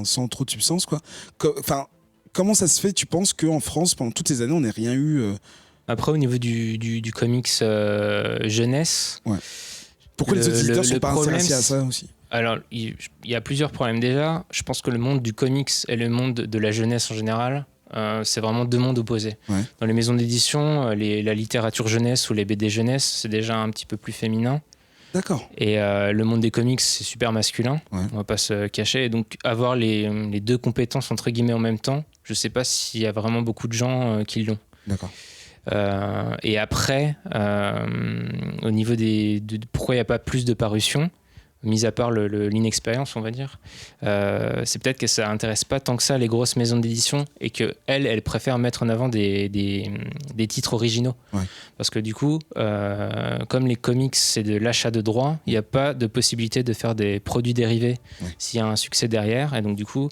sans trop de substance, quoi. Enfin, comment ça se fait, tu penses, qu'en France, pendant toutes ces années, on n'ait rien eu Après, au niveau du comics jeunesse, Pourquoi les autres éditeurs le sont pas problème, intéressés à ça aussi? alors il y a plusieurs problèmes. Déjà, je pense que le monde du comics et le monde de la jeunesse en général, c'est vraiment deux mondes opposés. Ouais. Dans les maisons d'édition, la littérature jeunesse ou les BD jeunesse, c'est déjà un petit peu plus féminin. D'accord. Et le monde des comics, c'est super masculin, Ouais. on va pas se cacher. Et donc, avoir les deux compétences, entre guillemets, en même temps, je sais pas s'il y a vraiment beaucoup de gens qui l'ont. D'accord. Et après, au niveau pourquoi il n'y a pas plus de parutions, mis à part l'inexpérience, on va dire, c'est peut-être que ça intéresse pas tant que ça les grosses maisons d'édition et qu'elles préfèrent mettre en avant des titres originaux. Ouais. Parce que du coup, comme les comics, c'est de l'achat de droits, il n'y a pas de possibilité de faire des produits dérivés s'il y a un succès derrière. Et donc du coup...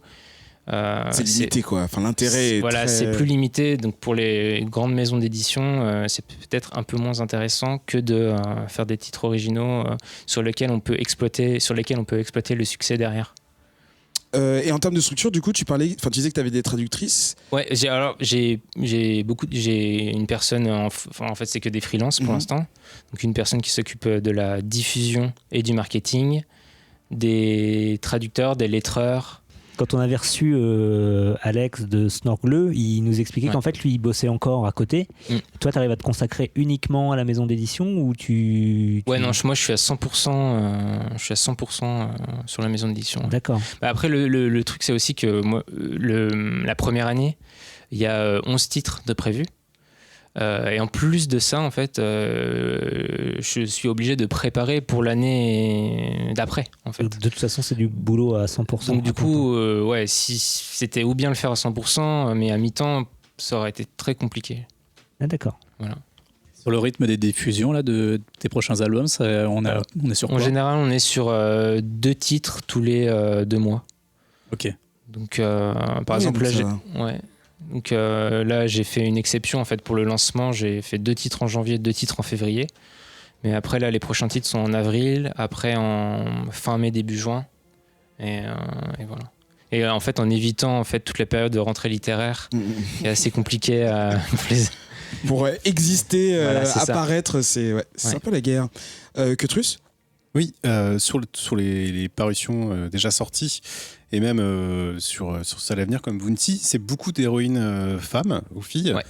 c'est limité, quoi. Enfin, l'intérêt est voilà, très... c'est plus limité. Donc pour les grandes maisons d'édition, c'est peut-être un peu moins intéressant que de faire des titres originaux sur lesquels on peut exploiter le succès derrière. Et en termes de structure, du coup, tu disais que tu avais des traductrices. Ouais, j'ai une personne, en fait c'est que des freelances pour l'instant. Donc une personne qui s'occupe de la diffusion et du marketing, des traducteurs, des lettreurs. Quand on avait reçu Alex de Snorgle, il nous expliquait qu'en fait, lui, il bossait encore à côté. Toi, tu arrives à te consacrer uniquement à la maison d'édition ou tu... Ouais, non, moi, je suis à 100%, sur la maison d'édition. D'accord. Bah, après, le truc, c'est aussi que moi, la première année, il y a 11 titres de prévus. Et en plus de ça, en fait, je suis obligé de préparer pour l'année d'après, en fait. De toute façon, c'est du boulot à 100%. Donc du coup, si c'était ou bien le faire à 100%, mais à mi-temps, ça aurait été très compliqué. Ah, d'accord. Voilà. Sur le rythme des diffusions là, de tes prochains albums, on est sur quoi? En général, on est sur 2 titres tous les 2 mois. Ok. Donc, par exemple, là, j'ai fait une exception en fait pour le lancement. J'ai fait 2 titres en janvier, 2 titres en février. Mais après, là, les prochains titres sont en avril, après en fin mai, début juin. Et voilà. Et en fait, en évitant en fait toute la période de rentrée littéraire, qui est assez compliquée pour exister, voilà, apparaître, c'est un peu la guerre. Quetrus? Oui, sur les parutions déjà sorties et même sur ça à l'avenir comme Bounty, c'est beaucoup d'héroïnes femmes ou filles. Ouais.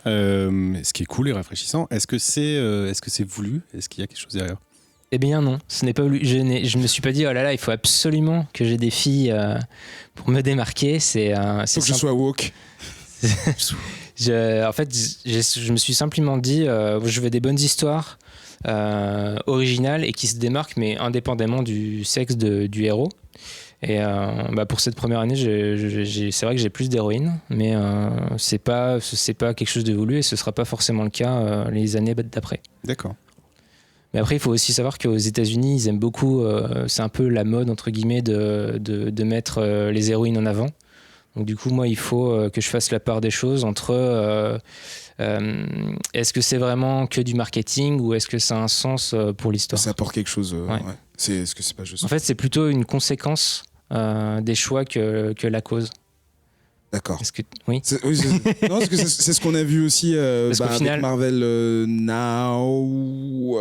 Ce qui est cool et rafraîchissant. Est-ce que c'est voulu? Est-ce qu'il y a quelque chose derrière? Eh bien non, ce n'est pas voulu. Je me suis pas dit oh là là, il faut absolument que j'ai des filles pour me démarquer. Faut que je sois woke. En fait, je me suis simplement dit je veux des bonnes histoires originales et qui se démarquent, mais indépendamment du sexe du héros. Et pour cette première année, c'est vrai que j'ai plus d'héroïnes, mais c'est pas quelque chose de voulu et ce sera pas forcément le cas les années d'après. D'accord. Mais après, il faut aussi savoir qu'aux États-Unis, ils aiment beaucoup, c'est un peu la mode entre guillemets de mettre les héroïnes en avant. Donc du coup, moi, il faut que je fasse la part des choses entre est-ce que c'est vraiment que du marketing ou est-ce que ça a un sens pour l'histoire? Ça apporte quelque chose. Ouais. Est-ce que c'est pas juste? En fait, c'est plutôt une conséquence des choix que la cause. D'accord. Oui. Non, parce que c'est ce qu'on a vu aussi qu'au final... avec Marvel Now,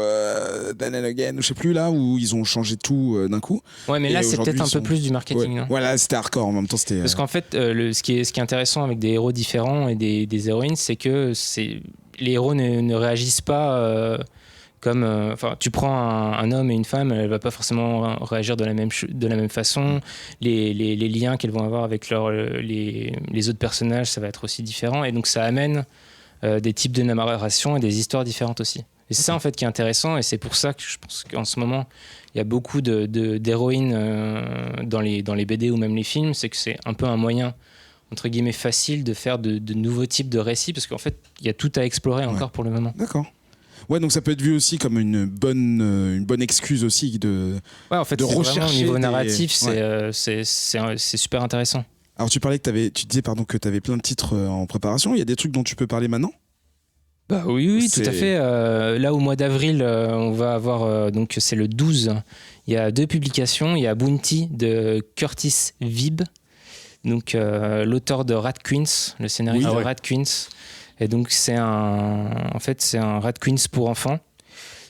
Dan and Again, je sais plus là, où ils ont changé tout d'un coup. Ouais, mais et là, c'est peut-être un peu plus du marketing. Non voilà, c'était hardcore en même temps. Parce qu'en fait, ce qui est intéressant avec des héros différents et des héroïnes, c'est que les héros ne réagissent pas comme... tu prends un homme et une femme, elle ne va pas forcément réagir de la même façon. Les liens qu'elles vont avoir avec les autres personnages, ça va être aussi différent. Et donc, ça amène des types de narration et des histoires différentes aussi. Et c'est ça, en fait, qui est intéressant. Et c'est pour ça que je pense qu'en ce moment, il y a beaucoup d'héroïnes dans les BD ou même les films. C'est que c'est un peu un moyen, entre guillemets, facile de faire de nouveaux types de récits. Parce qu'en fait, il y a tout à explorer encore pour le moment. D'accord. Ouais, donc ça peut être vu aussi comme une bonne excuse aussi de. Ouais, en fait, de c'est vraiment, au rechercher niveau des- narratif, Ouais. c'est super intéressant. Alors tu parlais tu disais que tu avais plein de titres en préparation. Il y a des trucs dont tu peux parler maintenant? Bah oui, tout C'est- à fait. Là, au mois d'avril, on va avoir, donc c'est le 12, il y a 2 publications. Il y a Bounty de Curtis Vibe, donc l'auteur de Rat Queens, le scénariste Oui. de Rat Queens. Et donc c'est en fait, c'est un Rat Queens pour enfants.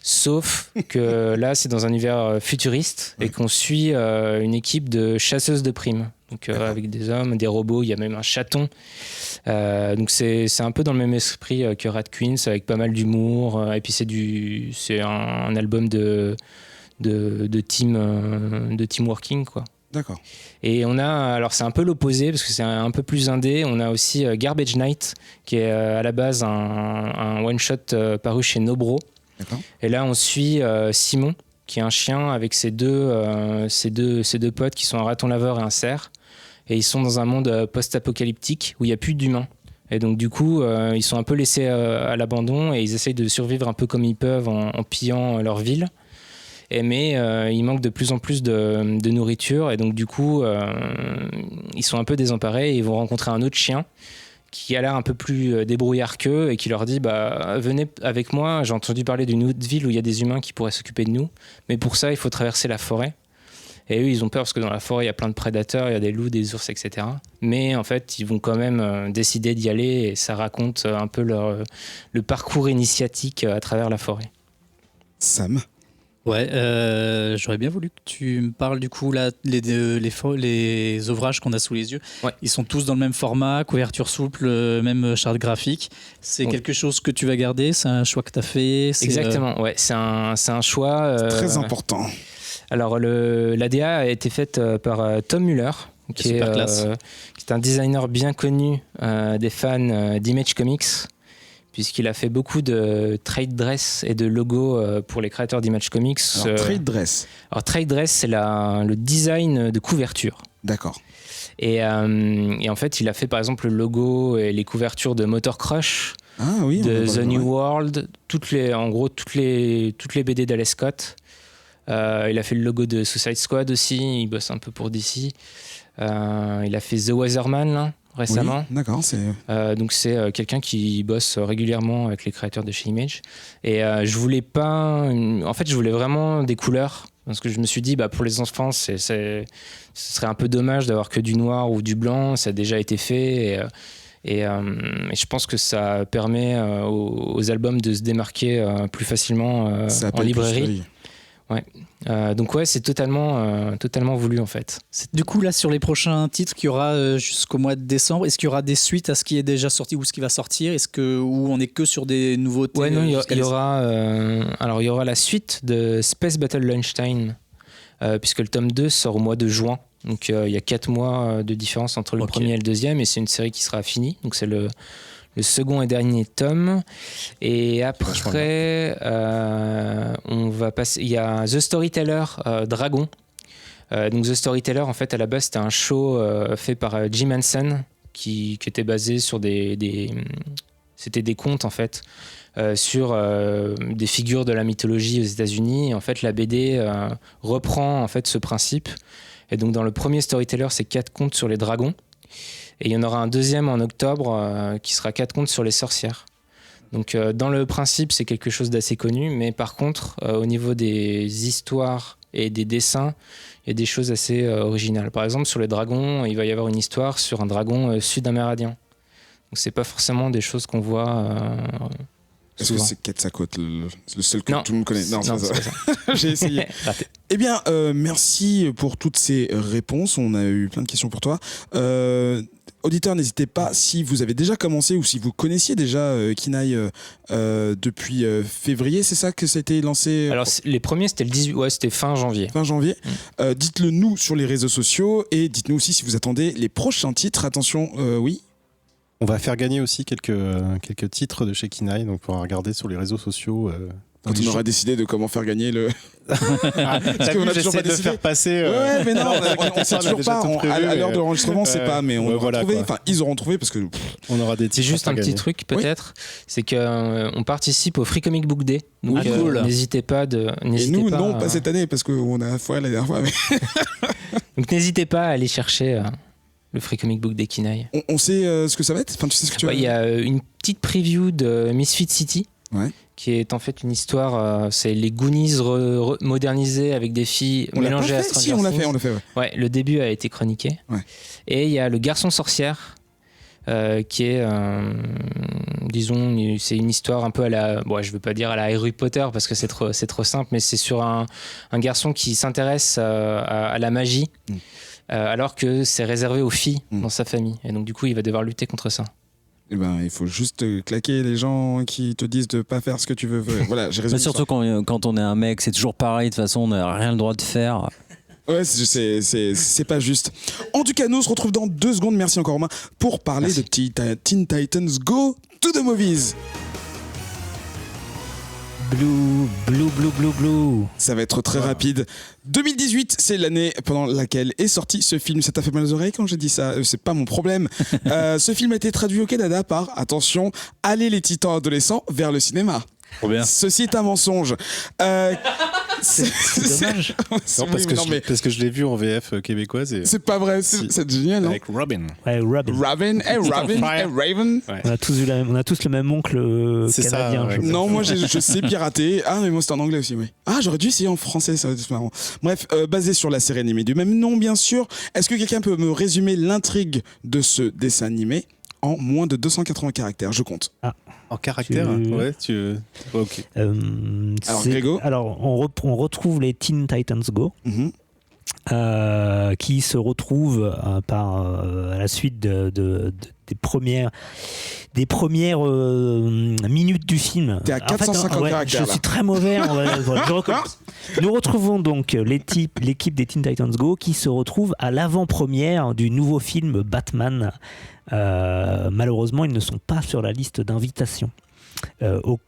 Sauf que là, c'est dans un univers futuriste et qu'on suit une équipe de chasseuses de primes. Donc avec des hommes, des robots, il y a même un chaton. Donc c'est un peu dans le même esprit que Rat Queens, avec pas mal d'humour. Et puis c'est un album de team working, quoi. D'accord. Et on a, alors c'est un peu l'opposé parce que c'est un peu plus indé. On a aussi Garbage Night qui est à la base un one shot paru chez Nobro. D'accord. Et là, on suit Simon, qui est un chien avec ses deux potes qui sont un raton laveur et un cerf. Et ils sont dans un monde post-apocalyptique où il n'y a plus d'humains. Et donc, du coup, ils sont un peu laissés à l'abandon et ils essayent de survivre un peu comme ils peuvent en pillant leur ville. Mais il manque de plus en plus de nourriture. Et donc, du coup, ils sont un peu désemparés et ils vont rencontrer un autre chien qui a l'air un peu plus débrouillard qu'eux et qui leur dit venez avec moi, j'ai entendu parler d'une autre ville où il y a des humains qui pourraient s'occuper de nous, mais pour ça il faut traverser la forêt. Et eux ils ont peur parce que dans la forêt il y a plein de prédateurs, il y a des loups, des ours, etc. Mais en fait ils vont quand même décider d'y aller et ça raconte un peu le parcours initiatique à travers la forêt. Sam. Ouais, j'aurais bien voulu que tu me parles du coup là les ouvrages qu'on a sous les yeux. Ouais. Ils sont tous dans le même format, couverture souple, même charte graphique. C'est Ouais. quelque chose que tu vas garder, c'est un choix que tu as fait. Exactement, ouais, c'est un choix. Très important. Alors l'ADA a été faite par Tom Muller, qui est, super classe. qui est un designer bien connu des fans d'Image Comics, puisqu'il a fait beaucoup de trade dress et de logos pour les créateurs d'Image Comics. Alors, trade dress. Alors trade dress, c'est le design de couverture. D'accord. Et en fait, il a fait par exemple le logo et les couvertures de Motor Crush, Ah oui. de on va The le New voir. World, toutes les BD d'Alex Scott. Il a fait le logo de Suicide Squad aussi, il bosse un peu pour DC. Il a fait The Weatherman là, récemment. Oui, d'accord. Donc c'est quelqu'un qui bosse régulièrement avec les créateurs de chez Image. Et je voulais vraiment des couleurs. Parce que je me suis dit, pour les enfants, ce serait un peu dommage d'avoir que du noir ou du blanc. Ça a déjà été fait. Et je pense que ça permet aux albums de se démarquer plus facilement Ça en appelle plus librairie. l'œil. Donc ouais, c'est totalement voulu en fait. Du coup, là, sur les prochains titres qu'il y aura jusqu'au mois de décembre, est-ce qu'il y aura des suites à ce qui est déjà sorti ou ce qui va sortir? Ou on est que sur des nouveautés? Ouais, non, il jusqu'à y aura la suite de Space Battle Lunchtime, puisque le tome 2 sort au mois de juin. Donc il y a 4 mois de différence entre le Ok. premier et le deuxième, et c'est une série qui sera finie. Donc c'est le second et dernier tome. Et après, on va passer. Il y a The Storyteller Dragon. Donc The Storyteller, en fait, à la base, c'était un show fait par Jim Henson qui était basé sur c'était des contes en fait sur des figures de la mythologie aux États-Unis. Et en fait, la BD reprend en fait ce principe. Et donc dans le premier Storyteller, c'est 4 contes sur les dragons. Et il y en aura un deuxième en octobre qui sera 4 contes sur les sorcières. Donc dans le principe, c'est quelque chose d'assez connu, mais par contre, au niveau des histoires et des dessins, il y a des choses assez originales. Par exemple, sur les dragons, il va y avoir une histoire sur un dragon sud-amérindien. Donc c'est pas forcément des choses qu'on voit Est-ce que souvent. c'est Quetzalcoatl, le seul que Non. tout le monde connaît? Non, Non, c'est c'est ça. pas ça. J'ai essayé. Raté. Eh bien, merci pour toutes ces réponses. On a eu plein de questions pour toi. Auditeurs, n'hésitez pas, si vous avez déjà commencé ou si vous connaissiez déjà Kinaï depuis février, c'est ça que ça a été lancé Alors les premiers, c'était le 18, ouais, c'était fin janvier. fin janvier. Dites-le nous sur les réseaux sociaux et dites-nous aussi si vous attendez les prochains titres. Attention, oui. On va faire gagner aussi quelques titres de chez Kinaï, donc on pourra regarder sur les réseaux sociaux Quand on aura décidé de comment faire gagner le. T'as qu'on vu, a toujours j'essaie pas de décidé. faire passer. Ouais, mais non, on sait a toujours déjà pas. tout prévu, À l'heure mais- de l'enregistrement, c'est pas, mais on Ouais, aura voilà, trouvé. quoi. Enfin, ils auront trouvé parce que. On aura des C'est titres juste à un petit gagner. truc peut-être, c'est que on participe au Free Comic Book Day. Donc Ah, cool. n'hésitez pas Et n'hésitez nous, pas, non, pas cette année parce qu'on a foiré la dernière fois. Mais Donc n'hésitez pas à aller chercher le Free Comic Book Day Kinaï. on sait ce que ça va être. Enfin, tu sais ce que tu vas. Il y a une petite preview de Misfit City. Ouais. Qui est en fait une histoire, c'est les Goonies modernisés avec des filles On l'a pas mélangées à fait. Stranger Si, on l'a Things. fait, on l'a fait. Ouais. Ouais, le début a été chroniqué. Ouais. Et il y a le garçon sorcière, qui est, disons, c'est une histoire un peu à la, bon, je veux pas dire à la Harry Potter parce que c'est trop simple, mais c'est sur un garçon qui s'intéresse à la magie, alors que c'est réservé aux filles dans sa famille. Et donc du coup, il va devoir lutter contre ça. Eh ben, il faut juste claquer les gens qui te disent de pas faire ce que tu veux. Voilà, j'ai raison. Mais surtout quand on est un mec, c'est toujours pareil. De toute façon, on n'a rien le droit de faire. Ouais, c'est pas juste. En tout cas, nous on se retrouve dans 2 secondes. Merci encore Romain pour parler de Teen Titans Go to the Movies. Blue. Ça va être très rapide. 2018, c'est l'année pendant laquelle est sorti ce film. Ça t'a fait mal aux oreilles quand j'ai dit ça? C'est pas mon problème. Ce film a été traduit au Canada par, attention, Allez les titans adolescents vers le cinéma. Trop bien. Ceci est un mensonge. C'est dommage. Non, parce que je l'ai vu en VF québécoise. Et... C'est pas vrai, Si. c'est génial, non? Avec Robin. Ouais, Robin. Raven, Raven. On a tous le même oncle C'est ça, canadien. ouais. je crois. Non, moi je sais pirater. Ah, mais moi c'est en anglais aussi, oui. Ah, j'aurais dû essayer en français, ça va être marrant. Bref, basé sur la série animée du même nom, bien sûr. Est-ce que quelqu'un peut me résumer l'intrigue de ce dessin animé en moins de 280 caractères? Je compte. En caractère Ouais, ok. Alors, Grégo on retrouve les Teen Titans Go. Mhm. Qui se retrouvent à la suite des premières minutes du film. T'es à 450 caractères, je là. suis très mauvais. Je recommence. Nous retrouvons donc l'équipe des Teen Titans Go qui se retrouve à l'avant-première du nouveau film Batman. Malheureusement, ils ne sont pas sur la liste d'invitation.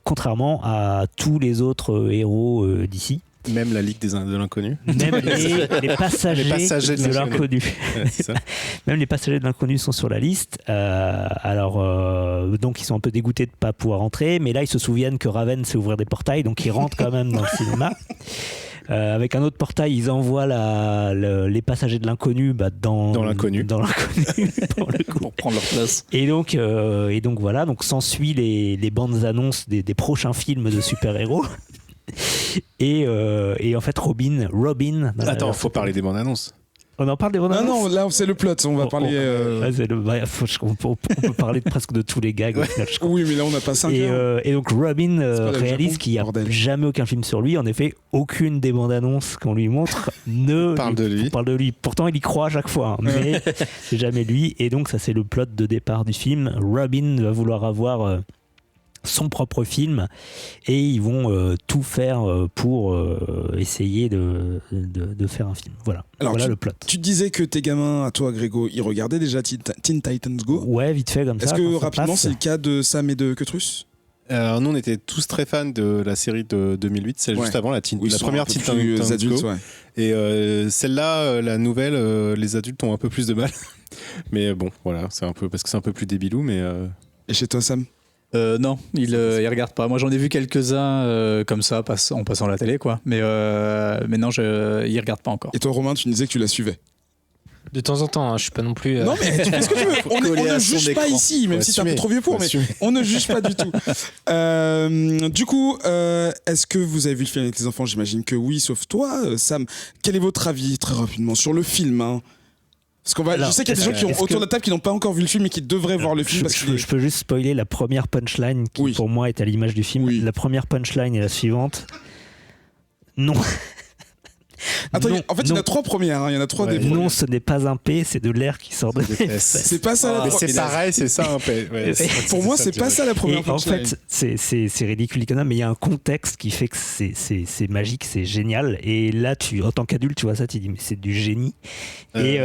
Contrairement à tous les autres héros d'ici. Même la Ligue de l'Inconnu. Même les passagers de l'inconnu. Ouais, c'est ça. Même les passagers de l'inconnu sont sur la liste. Donc ils sont un peu dégoûtés de ne pas pouvoir entrer. Mais là, ils se souviennent que Raven sait ouvrir des portails. Donc ils rentrent quand même dans le cinéma. Avec un autre portail, ils envoient les passagers de l'inconnu dans l'inconnu. Pour le coup. Pour prendre leur place. Et donc voilà. Donc s'ensuit les bandes annonces des prochains films de super-héros. Et en fait Robin Attends, faut parler des bandes annonces. on en parle des bandes Ah annonces. non, là c'est le plot, on va parler. on peut parler presque de tous les gags au final, je crois. Oui, mais là on n'a pas 5 heures. Et donc Robin pas le réalise Japon, qu'il n'y a bordel. jamais aucun film sur lui. En effet, aucune des bandes annonces qu'on lui montre Parle de lui. parle de lui. Pourtant, il y croit à chaque fois, hein, mais c'est jamais lui. Et donc, ça, c'est le plot de départ du film. Robin va vouloir avoir son propre film et ils vont tout faire pour essayer de faire un film. Voilà, Alors, voilà le plot. Tu disais que tes gamins, à toi Grégo, ils regardaient déjà Teen Titans Go. Ouais, vite fait comme ça. Est-ce que quand ça rapidement passe. c'est le cas de Sam et de Cutrus? Nous, on était tous très fans de la série de 2008, celle juste avant, la Où ils la sont première un peu Teen plus Titans adultes, Go. ouais. Et celle-là, la nouvelle, les adultes ont un peu plus de mal. Mais bon, voilà, c'est un peu parce que c'est un peu plus débilou, mais Et chez toi Sam? Non, il regarde pas. Moi, j'en ai vu quelques-uns comme ça, en passant la télé, quoi. Mais non, il regarde pas encore. Et toi Romain, tu disais que tu la suivais? De temps en temps, hein, je suis pas non plus. Non mais tu fais ce que tu veux. On Coller ne à son juge pas écran. ici, même Faut si t'es un peu assumer. trop vieux pour, Faut mais assumer. on ne juge pas du tout. Du coup, est-ce que vous avez vu le film avec les enfants? J'imagine que oui, sauf toi, Sam. Quel est votre avis très rapidement sur le film, hein? Parce qu'on va, Alors, je sais qu'il y a des gens qui ont est-ce autour que- de la table qui n'ont pas encore vu le film et qui devraient voir le film parce qu'il est... Je peux juste spoiler la première punchline qui Oui. pour moi est à l'image du film. Oui. La première punchline est la suivante. Non. Attends, Non, en fait, il y en a non. 3 premières. hein. Il y en a 3 Ouais. des Non, premières. ce n'est pas un P, c'est de l'air qui sort de des mes fesses. fesses. C'est pas ça la Mais première. c'est pareil, c'est ça un peu. Ouais, Pour moi, c'est pas ça la première Et en punchline. fait, c'est ridicule, Icona, mais il y a un contexte qui fait que c'est magique, c'est génial. Et là, en tant qu'adulte, tu vois ça, tu dis, mais c'est du génie. Et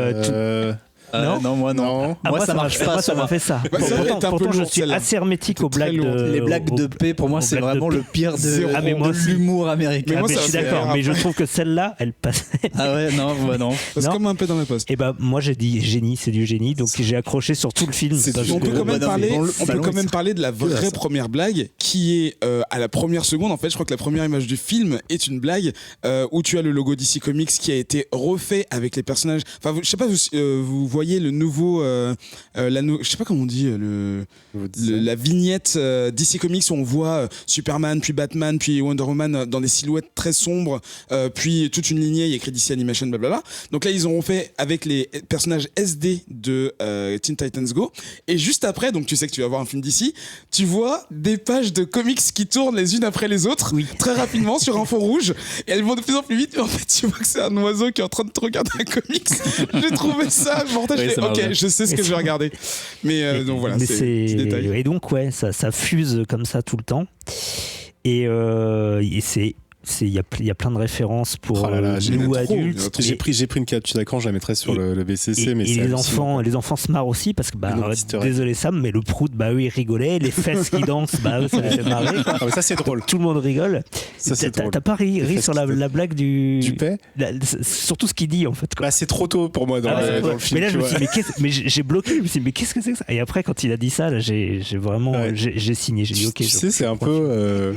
Non, moi non. Ah, Moi ça marche pas. Moi, ça m'a fait ça. Bah, c'est vrai, Pourtant, t'es un peu pourtant, je lourd, suis celle-là. assez hermétique aux blagues de. Les blagues de paix, pour moi, aux c'est blagues de vraiment paix. le pire de, Ah, mais moi de aussi. l'humour américain. Mais moi, Mais ça je suis fait d'accord, rire mais je après. trouve que celle-là, elle passe. Ah ouais, non, non. C'est Non. comme un peu dans la poste. Et bah, moi, j'ai dit génie, c'est du génie, donc j'ai accroché sur tout le film. parce On que- peut quand même non, parler, mais on le peut ballon, quand il même se- parler de la que à vraie ça. première blague qui est à la première seconde. En fait, je crois que la première image du film est une blague où tu as le logo DC Comics qui a été refait avec les personnages. Enfin, je sais pas, vous voyez le nouveau, je sais pas comment on dit la vignette DC Comics où on voit Superman, puis Batman, puis Wonder Woman dans des silhouettes très sombres, puis toute une lignée, il y a écrit DC Animation, blablabla. Donc là, ils ont fait avec les personnages SD de Teen Titans Go. Et juste après, donc tu sais que tu vas voir un film d'ici, tu vois des pages de comics qui tournent les unes après les autres, très rapidement sur un fond rouge. Et elles vont de plus en plus vite. Mais en fait, tu vois que c'est un oiseau qui est en train de te regarder un comics. J'ai trouvé ça mortel. Oui, Je fais, ça m'a ok, vrai. je sais ce que je vais regarder. Mais donc voilà, mais c'est petit détail. Et donc, ouais, ça fuse comme ça tout le temps. Et il y a plein de références pour Oh là là, il y en nous a trop, il y en a adultes. trop. J'ai pris une capture d'écran, je la mettrai sur le BCC, Et, mais et c'est les enfants se marrent aussi parce que Le nom d'easter egg. désolé Sam, mais le prout, bah eux ils rigolaient, les fesses qui dansent, bah eux ça les fait marrer. Quoi. Ah, mais ça c'est drôle. Tout le monde rigole. Ça c'est drôle. T'as pas ri fesses sur qui la blague du paix surtout ce qu'il dit en fait. Quoi. Bah c'est trop tôt pour moi dans, Ah, le, ouais. dans le film. Mais là je tu me vois. suis dit, mais j'ai bloqué, je me suis dit mais qu'est-ce que c'est que ça? Et après quand il a dit ça, là j'ai vraiment Ouais. j'ai signé, j'ai dit ok. Tu sais, c'est un peu.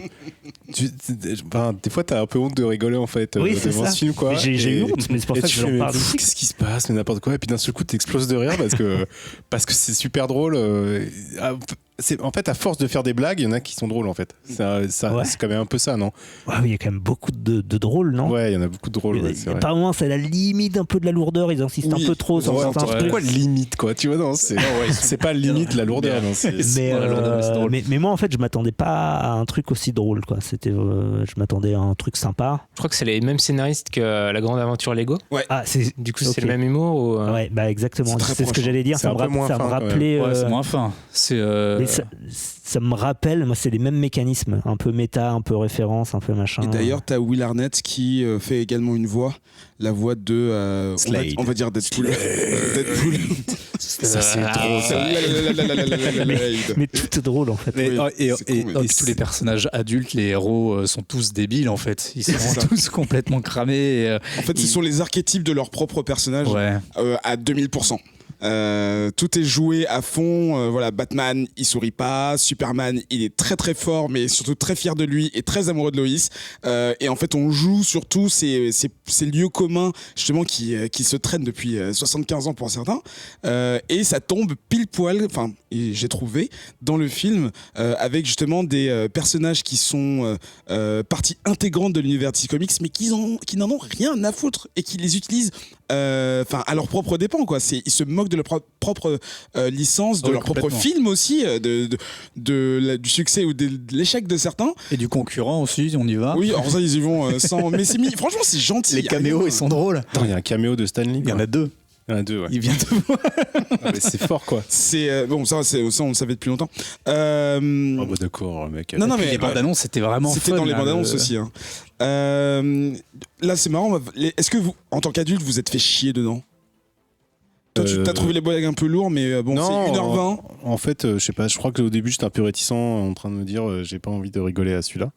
Des fois, t'as un peu honte de rigoler en fait Oui, c'est devant ça. ce film, quoi. Mais j'ai eu honte, mais c'est pour et ça que tu j'en fais, mais parle aussi. qu'est-ce qui se passe, mais n'importe quoi. Et puis d'un seul coup, t'exploses de rire parce que c'est super drôle. En fait, à force de faire des blagues, il y en a qui sont drôles en fait. Ouais. C'est quand même un peu ça, non? Ouais, oui, il y a quand même beaucoup de drôles, non? Ouais, il y en a beaucoup de drôles. Ouais, c'est vrai. Par moments, c'est la limite un peu de la lourdeur, ils insistent Oui. un peu trop sur Ouais, certains trucs. pourquoi limite quoi? Tu vois, non, c'est pas limite la lourdeur. Non, c'est- Mais, dans la lourdeur, mais c'est drôle. mais moi en fait je m'attendais pas à un truc aussi drôle quoi. C'était je m'attendais à un truc sympa. Je crois que c'est les mêmes scénaristes que La Grande Aventure Lego. Ah c'est Du coup, Ok. c'est le même humour ou, ouais bah exactement. C'est très C'est ce que proche. j'allais dire. C'est Ça un me, peu moins ça me fin, quand même. rappelait. Ouais, c'est moins fin. C'est. Mais ça me rappelle. Moi c'est les mêmes mécanismes. Un peu méta, un peu référence, un peu machin. Et d'ailleurs, t'as Will Arnett qui fait également une voix, la voix de, on va dire Deadpool. Deadpool. Ça, c'est drôle. mais tout est drôle en fait. Mais- Oui, et- c'est et- con, mais- Non, puis tous les personnages adultes, les héros sont tous débiles en fait. Ils C'est sont ça. tous complètement cramés. En fait, ce sont les archétypes de leur propre personnage Ouais. à 2000%. Tout est joué à fond. Voilà, Batman, il sourit pas. Superman, il est très très fort, mais surtout très fier de lui et très amoureux de Lois. Et en fait, on joue surtout ces lieux communs justement qui se traînent depuis 75 ans pour certains. Et ça tombe pile poil. Enfin, j'ai trouvé dans le film avec justement des personnages qui sont partie intégrante de l'univers DC Comics, mais qui n'en ont rien à foutre et qui les utilisent à leur propre dépens quoi. Ils se moquent de leur propre licence, de Oui, leur propre complètement. film aussi, du succès ou de l'échec de certains. Et du concurrent aussi, on y va. Oui, alors ça ils y vont sans. Mais franchement c'est gentil. Les caméos, ils sont drôles. Attends, il y a un caméo de Stanley. Il y en a deux. Il y en a deux, ouais. Il vient de. Ah, mais c'est fort, quoi. C'est bon, ça on le savait depuis longtemps. Oh, bah d'accord, mec. Non, Puis mais les bandes annonces, c'était vraiment. c'était fun, dans les là, bandes annonces le- aussi. Hein. Là c'est marrant. Est-ce que vous, en tant qu'adulte, vous êtes fait chier dedans? Toi, tu as trouvé les blagues un peu lourds, mais bon, Non, c'est 1h20. En fait, je sais pas, je crois qu'au début j'étais un peu réticent en train de me dire j'ai pas envie de rigoler à celui-là.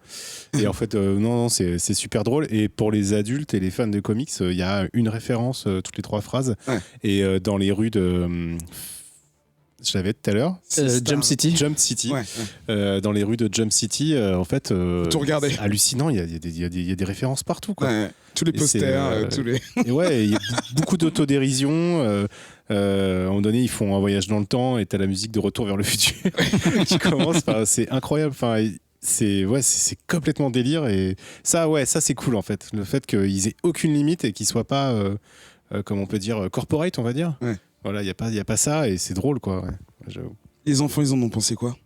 Et en fait, non, c'est super drôle. Et pour les adultes et les fans de comics, il y a une référence toutes les 3 phrases. Ouais. Et dans les rues de. Je l'avais tout à l'heure. Jump City. Jump City. Ouais. Dans les rues de Jump City, en fait. Tout regarder. C'est hallucinant, il y a des références partout, quoi. Ouais. Tous les Et c'est, posters, tous les. Et ouais, il y a beaucoup d'autodérision. À un moment donné, ils font un voyage dans le temps et t'as la musique de Retour vers le futur qui commence. Enfin, c'est incroyable. Enfin, c'est complètement délire. Et ça, c'est cool en fait. Le fait qu'ils aient aucune limite et qu'ils soient pas, comme on peut dire, corporate, on va dire. Ouais. Voilà, il y a pas ça et c'est drôle, quoi. Ouais, j'avoue. Les enfants, ils en ont pensé quoi?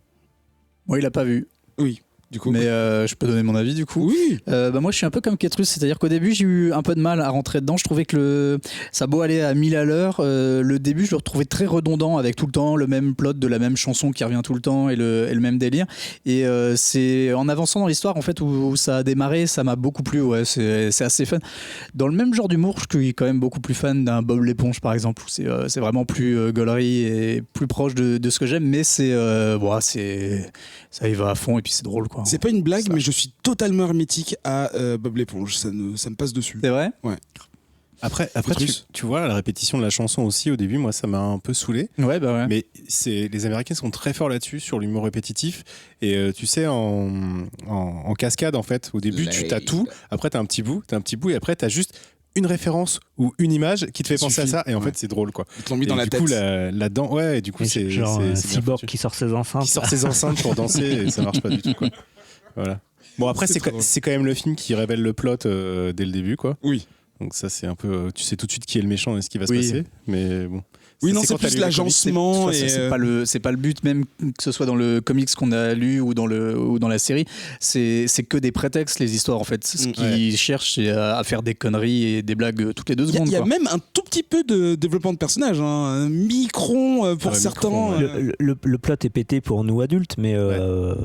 Moi, il a pas vu. Oui. du coup. Mais je peux donner mon avis du coup. Oui. Moi je suis un peu comme Ketrus, c'est-à-dire qu'au début j'ai eu un peu de mal à rentrer dedans. Je trouvais que ça a beau aller à 1000 à l'heure, le début je le retrouvais très redondant avec tout le temps le même plot de la même chanson qui revient tout le temps et le même délire. Et c'est en avançant dans l'histoire en fait où ça a démarré, ça m'a beaucoup plu. Ouais, c'est assez fun. Dans le même genre d'humour, je suis quand même beaucoup plus fan d'un Bob l'éponge par exemple. C'est vraiment plus gaulerie et plus proche de ce que j'aime, mais ça y va à fond et puis c'est drôle quoi. C'est pas une blague, mais je suis totalement hermétique à Bob l'éponge. Ça me passe dessus. C'est vrai ? Après Petrus. tu vois, la répétition de la chanson aussi, au début, moi, ça m'a un peu saoulé. Ouais, bah ouais. Mais les Américains sont très forts là-dessus, sur l'humour répétitif. Et tu sais, en cascade, en fait, au début, tu as tout. Après, tu as un petit bout, et après, tu as juste une référence ou une image qui te fait penser à ça. Et en fait, c'est drôle, quoi. Ils te l'ont mis Et dans la du tête. coup, là-dedans, ouais, et du coup, c'est genre c'est bien Cyborg foutu. qui sort ses enceintes. Qui sort ses enceintes pour danser, et ça marche pas du tout, quoi. Voilà. Bon, après, C'est très drôle. c'est quand même le film qui révèle le plot dès le début, quoi. Oui. Donc ça, c'est un peu... tu sais tout de suite qui est le méchant et ce qui va se Oui. passer. Mais bon. Oui, Ça, non, c'est quand t'as plus lu les comics, l'agencement. De toute façon, c'est pas le but même que ce soit dans le comics qu'on a lu ou dans la série, c'est que des prétextes les histoires en fait. Ce qu'ils cherchent c'est à faire des conneries et des blagues toutes les 2 secondes. Il y a quoi. même un tout petit peu de développement de personnage, hein. Un micron pour Ouais, certains. micron, ouais. Le plot est pété pour nous adultes, mais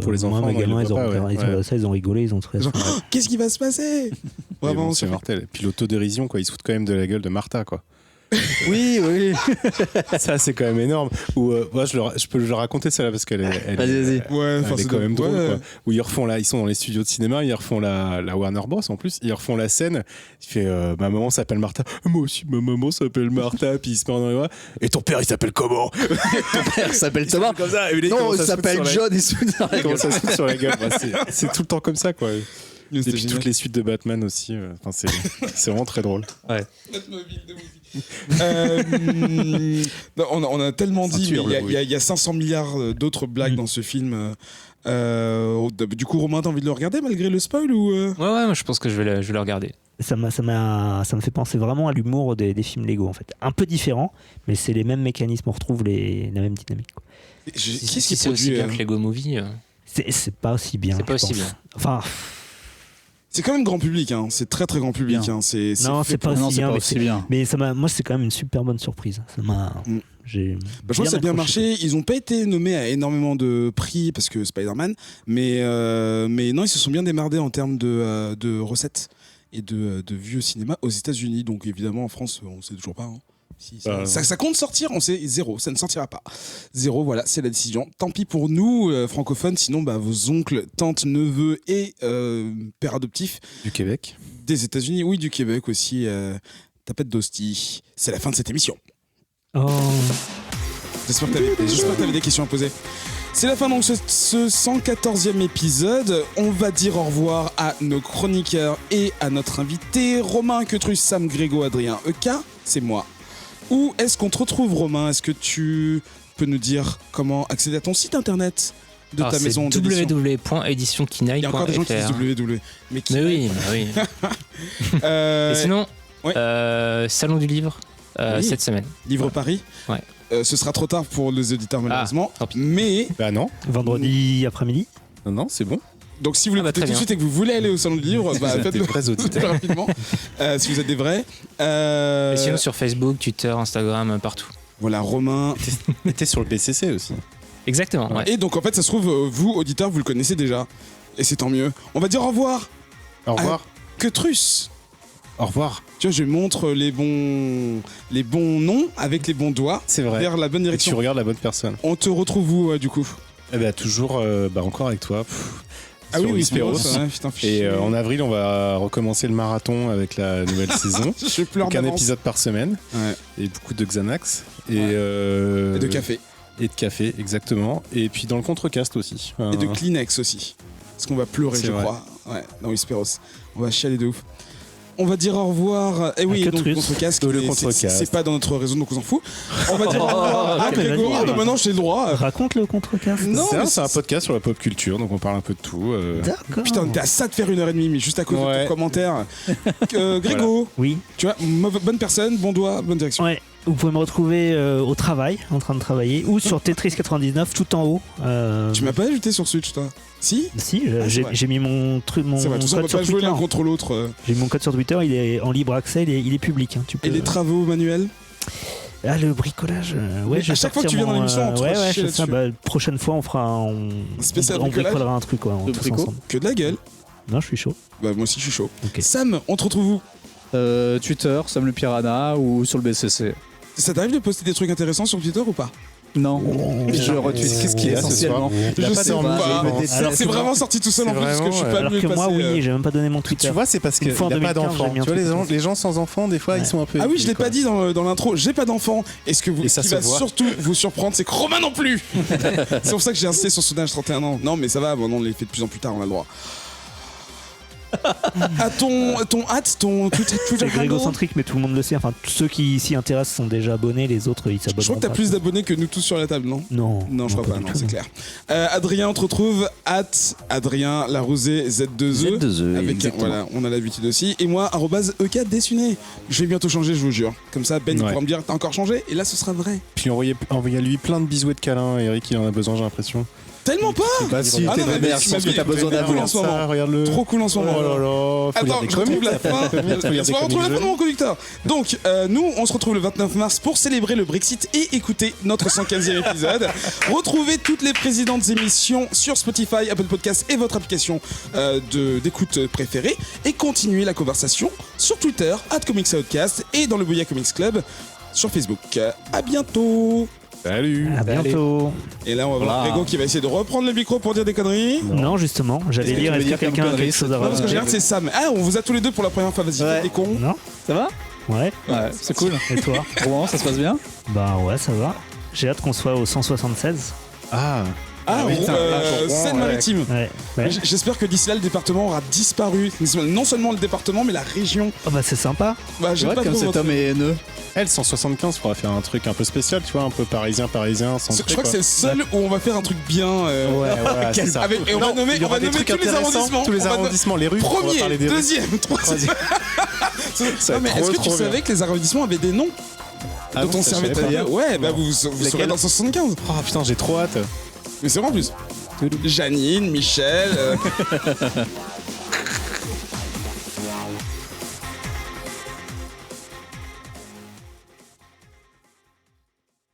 Pour les enfants, moi, mes non, ils gamins, le voient pas, ouais. ils ont rigolé, ils ont trouvé ça. Genre, oh, qu'est-ce qui va se passer? Mais Vraiment, bon, c'est mortel. Et puis l'autodérision, quoi. Ils se foutent quand même de la gueule de Martha, quoi. Oui. Ça, c'est quand même énorme. Ou moi, je peux le raconter ça là parce qu'elle est, Vas-y. Ouais, elle est quand même drôle. ouais. Quoi. Où ils sont dans les studios de cinéma, ils refont la Warner Bros. En plus, ils refont la scène. Il fait ma maman s'appelle Martha. Moi aussi, ma maman s'appelle Martha. Puis il se met dans les bras. Et ton père, il s'appelle comment? Ton père s'appelle Thomas. Comme ça. Et Non, il s'appelle John. Il se fout dans la Comment gueule. ça se fout sur la gueule? Bah, c'est tout le temps comme ça, quoi. Et C'était puis génial. toutes les suites de Batman aussi. Enfin, c'est vraiment très drôle. Non, on a tellement dit, Ceinture, mais le il y a 500 milliards d'autres blagues dans ce film. Du coup, Romain, t'as envie de le regarder malgré le spoil ou Ouais, moi je pense que je vais le regarder. Ça me fait penser vraiment à l'humour des films Lego en fait. Un peu différent, mais c'est les mêmes mécanismes, on retrouve la même dynamique. Quoi. Qu'est-ce qui Si est c'est aussi produit bien que Lego Movie. C'est pas aussi bien. C'est pas je aussi pense. bien. Enfin, C'est quand même grand public, hein. C'est très très grand public. Bien. Hein. non, c'est pas Non, aussi c'est bien. pas Mais, aussi bien. mais moi, c'est quand même une super bonne surprise. Ça m'a. Mm. J'ai. Je pense que ça a bien accroché. marché. Ils n'ont pas été nommés à énormément de prix parce que Spider-Man, mais non, ils se sont bien démerdés en termes de recettes et de vues au cinéma aux États-Unis. Donc évidemment, en France, on ne sait toujours pas. Hein. Si, ça compte sortir, on sait 0, ça ne sortira pas. 0, voilà, c'est la décision. Tant pis pour nous, francophones, sinon vos oncles, tantes, neveux et pères adoptifs Du Québec. des États-Unis, oui, du Québec aussi, tapette d'hostie. C'est la fin de cette émission. Oh. J'espère que t'avais des questions à poser. C'est la fin donc de ce 114e épisode. On va dire au revoir à nos chroniqueurs et à notre invité, Romain Ketrus, Sam Grégo, Adrien Eka, c'est moi. Où est-ce qu'on te retrouve, Romain? Est-ce que tu peux nous dire comment accéder à ton site internet de ta maison d'édition? Il y a encore des gens qui disent www.editionkinaï.fr. www. Mais Mais oui. Et sinon, ouais. Salon du livre Oui. cette semaine. Livre Paris. Ouais. Ce sera trop tard pour les auditeurs malheureusement. tant pis. Mais Bah non. Vendredi après-midi. Non, c'est bon. donc si vous voulez Ah bah, écouter tout très de bien. suite et que vous voulez aller au salon du livre, Vous êtes faites-le des vrais auditeurs. très rapidement. Si vous êtes des vrais. Et sinon sur Facebook, Twitter, Instagram, partout. Voilà, Romain. Et t'es sur le PCC aussi. Exactement. Ouais. Et donc en fait, ça se trouve, vous, auditeurs, vous le connaissez déjà. Et c'est tant mieux. On va dire au revoir. Au revoir. Ketrus. Au revoir. Tu vois, je montre les bons noms avec les bons doigts C'est vrai. vers la bonne Et tu direction. regardes la bonne personne. On te retrouve où, du coup? Eh ben toujours encore avec toi. Ah sur oui, Whisperos. ça, ouais, putain, Et en avril, on va recommencer le marathon avec la nouvelle saison. je pleure Donc un d'avance. épisode par semaine Ouais. et beaucoup de Xanax et, Et de café. Et de café, exactement. Et puis dans le contrecast aussi. Et de Kleenex aussi. Parce qu'on va pleurer, C'est je vrai. crois. Ouais, dans Whisperos. On va chialer de ouf. On va dire au revoir. Et oui, À donc Ketrus. Contrecast, Le mais Contrecast. c'est pas dans notre réseau, donc on s'en fout. On va dire au revoir à mais Grégo. vas-y. Ah, bah maintenant j'ai le droit. Raconte le contrecast. Non, mais c'est un podcast sur la pop culture, donc on parle un peu de tout. D'accord. Putain, t'es à ça de faire 1h30, mais juste à cause de Ouais. ton commentaire. Grégo, Oui. tu vois, bonne personne, bon doigt, bonne direction. Ouais. Vous pouvez me retrouver au travail, en train de travailler, ou sur Tetris 99 tout en haut. Tu m'as pas ajouté sur Switch, toi? Si? Si, c'est j'ai vrai. j'ai mis mon truc, mon C'est vrai, tout ça, on code va pas sur jouer Twitter. l'un contre l'autre. J'ai mis mon code sur Twitter, il est en libre accès, il est public. Hein, tu peux... Et les travaux manuels? Ah, le bricolage. Ouais, Oui, je vais à chaque fois que tu sortir viens dans l'émission, on te ouais, fera ouais, chier c'est ça. là-dessus. Prochaine fois, on fera Spécial on bricolage bricolera un truc, quoi, De tous brico. ensemble. Que de la gueule. Non, je suis chaud. Bah, moi aussi, je suis chaud. Ok. Sam, on te retrouve où? Twitter, Sam le Piranha ou sur le BCC. Ça t'arrive de poster des trucs intéressants sur Twitter ou pas? Non, je retweet. Qu'est-ce qu'il y a ce essentiellement. Il y a Je pas sais d'envie, pas. je me déteste. Alors C'est que vraiment sorti tout seul en c'est plus parce que je suis vraiment, pas Alors mieux que moi, passé, oui, j'ai même pas donné mon Twitter. Tu vois, c'est parce qu'il Une fois en n'y a pas 2015, d'enfants. j'ai mis un Tu vois, truc les gens sans enfants, des fois, Ouais. ils sont un peu. Ah oui, je l'ai quoi. pas dit dans l'intro, j'ai pas d'enfant. Et ce Et ça qui se va voit. surtout vous surprendre, c'est que Romain non plus. C'est pour ça que j'ai insisté sur son âge 31 ans. Non, mais ça va, bon, on les fait de plus en plus tard, on a le droit. À ton hâte, ton Twitter C'est handle. grégocentrique, mais tout le monde le sait. Enfin, tous ceux qui s'y intéressent sont déjà abonnés, les autres, ils Je s'abonnent. crois que t'as plus d'abonnés que nous tous sur la table, non? Non. Non, je crois pas, du non, tout. c'est clair. Adrien, on te retrouve Adrien Larosé Z2E. Z2E, Avec, exactement. voilà, on a l'habitude aussi. Et moi, @EK Dessuné. Je vais bientôt changer, je vous jure. Comme ça, Ben il Ouais. pourra me dire, t'as encore changé? Et là, ce sera vrai. Puis envoyez-lui plein de bisous et de câlins. Eric, il en a besoin, j'ai l'impression. Tellement pas! Bah si, Ah t'es non, mais vénère, tu je pense m'as que t'as mis- besoin tu m'as mis d'amour. en ce moment. Regarde-le. Trop cool en ce moment. Oh là là, faut lire Attends, des je retrouve comics. la fin. Faut lire des Laisse-moi retrouver la fin de comics. mon conducteur. Donc, nous, on se retrouve le 29 mars pour célébrer le Brexit et écouter notre 115e épisode. Retrouvez toutes les précédentes émissions sur Spotify, Apple Podcasts et votre application d'écoute préférée. Et continuez la conversation sur Twitter, @ComicsOutcast et dans le Bouya Comics Club sur Facebook. À bientôt. Salut. À bientôt. Et là, on va voir Voilà. Grégo qui va essayer de reprendre le micro pour dire des conneries. Non, justement, j'allais Qu'est-ce que lire tu veux est-ce que dire comme quelqu'un a connerie, quelque chose à cette Non, parce que je rajouter. regarde, c'est Sam. Ah, on vous a tous les deux pour la première fois. Vas-y, Ouais. faites les cons. Non. Ça va? Ouais. Ouais, c'est cool. Et toi? Bon, ça se passe bien? Bah ouais, ça va. J'ai hâte qu'on soit au 176. Ah. Ah, oui, putain, Seine-Maritime. Ouais. Ouais. J'espère que d'ici là, le département aura disparu. Non seulement le département, mais la région. Oh bah c'est sympa. Bah, C'est j'aime vrai pas comme trop cet votre- homme est haineux. Elle, 175, faudra faire un truc un peu spécial, tu vois, un peu parisien, Je crois que c'est le seul où on va faire un truc bien. Ouais, c'est ça. Avec- et on va nommer, il y on va aura des nommer trucs tous les intéressants, arrondissements. tous les On va no- arrondissements, les rues. on va Premier, parler des rues. deuxième, troisième. Ça va Non, mais être est-ce que trop tu bien. savais que les arrondissements avaient des noms Ah dont non, on ça, servait je savais très pas. bien? Ouais, bah vous serez Lesquels dans 175. Oh putain, j'ai trop hâte. Mais c'est vrai en plus. Janine, Michel.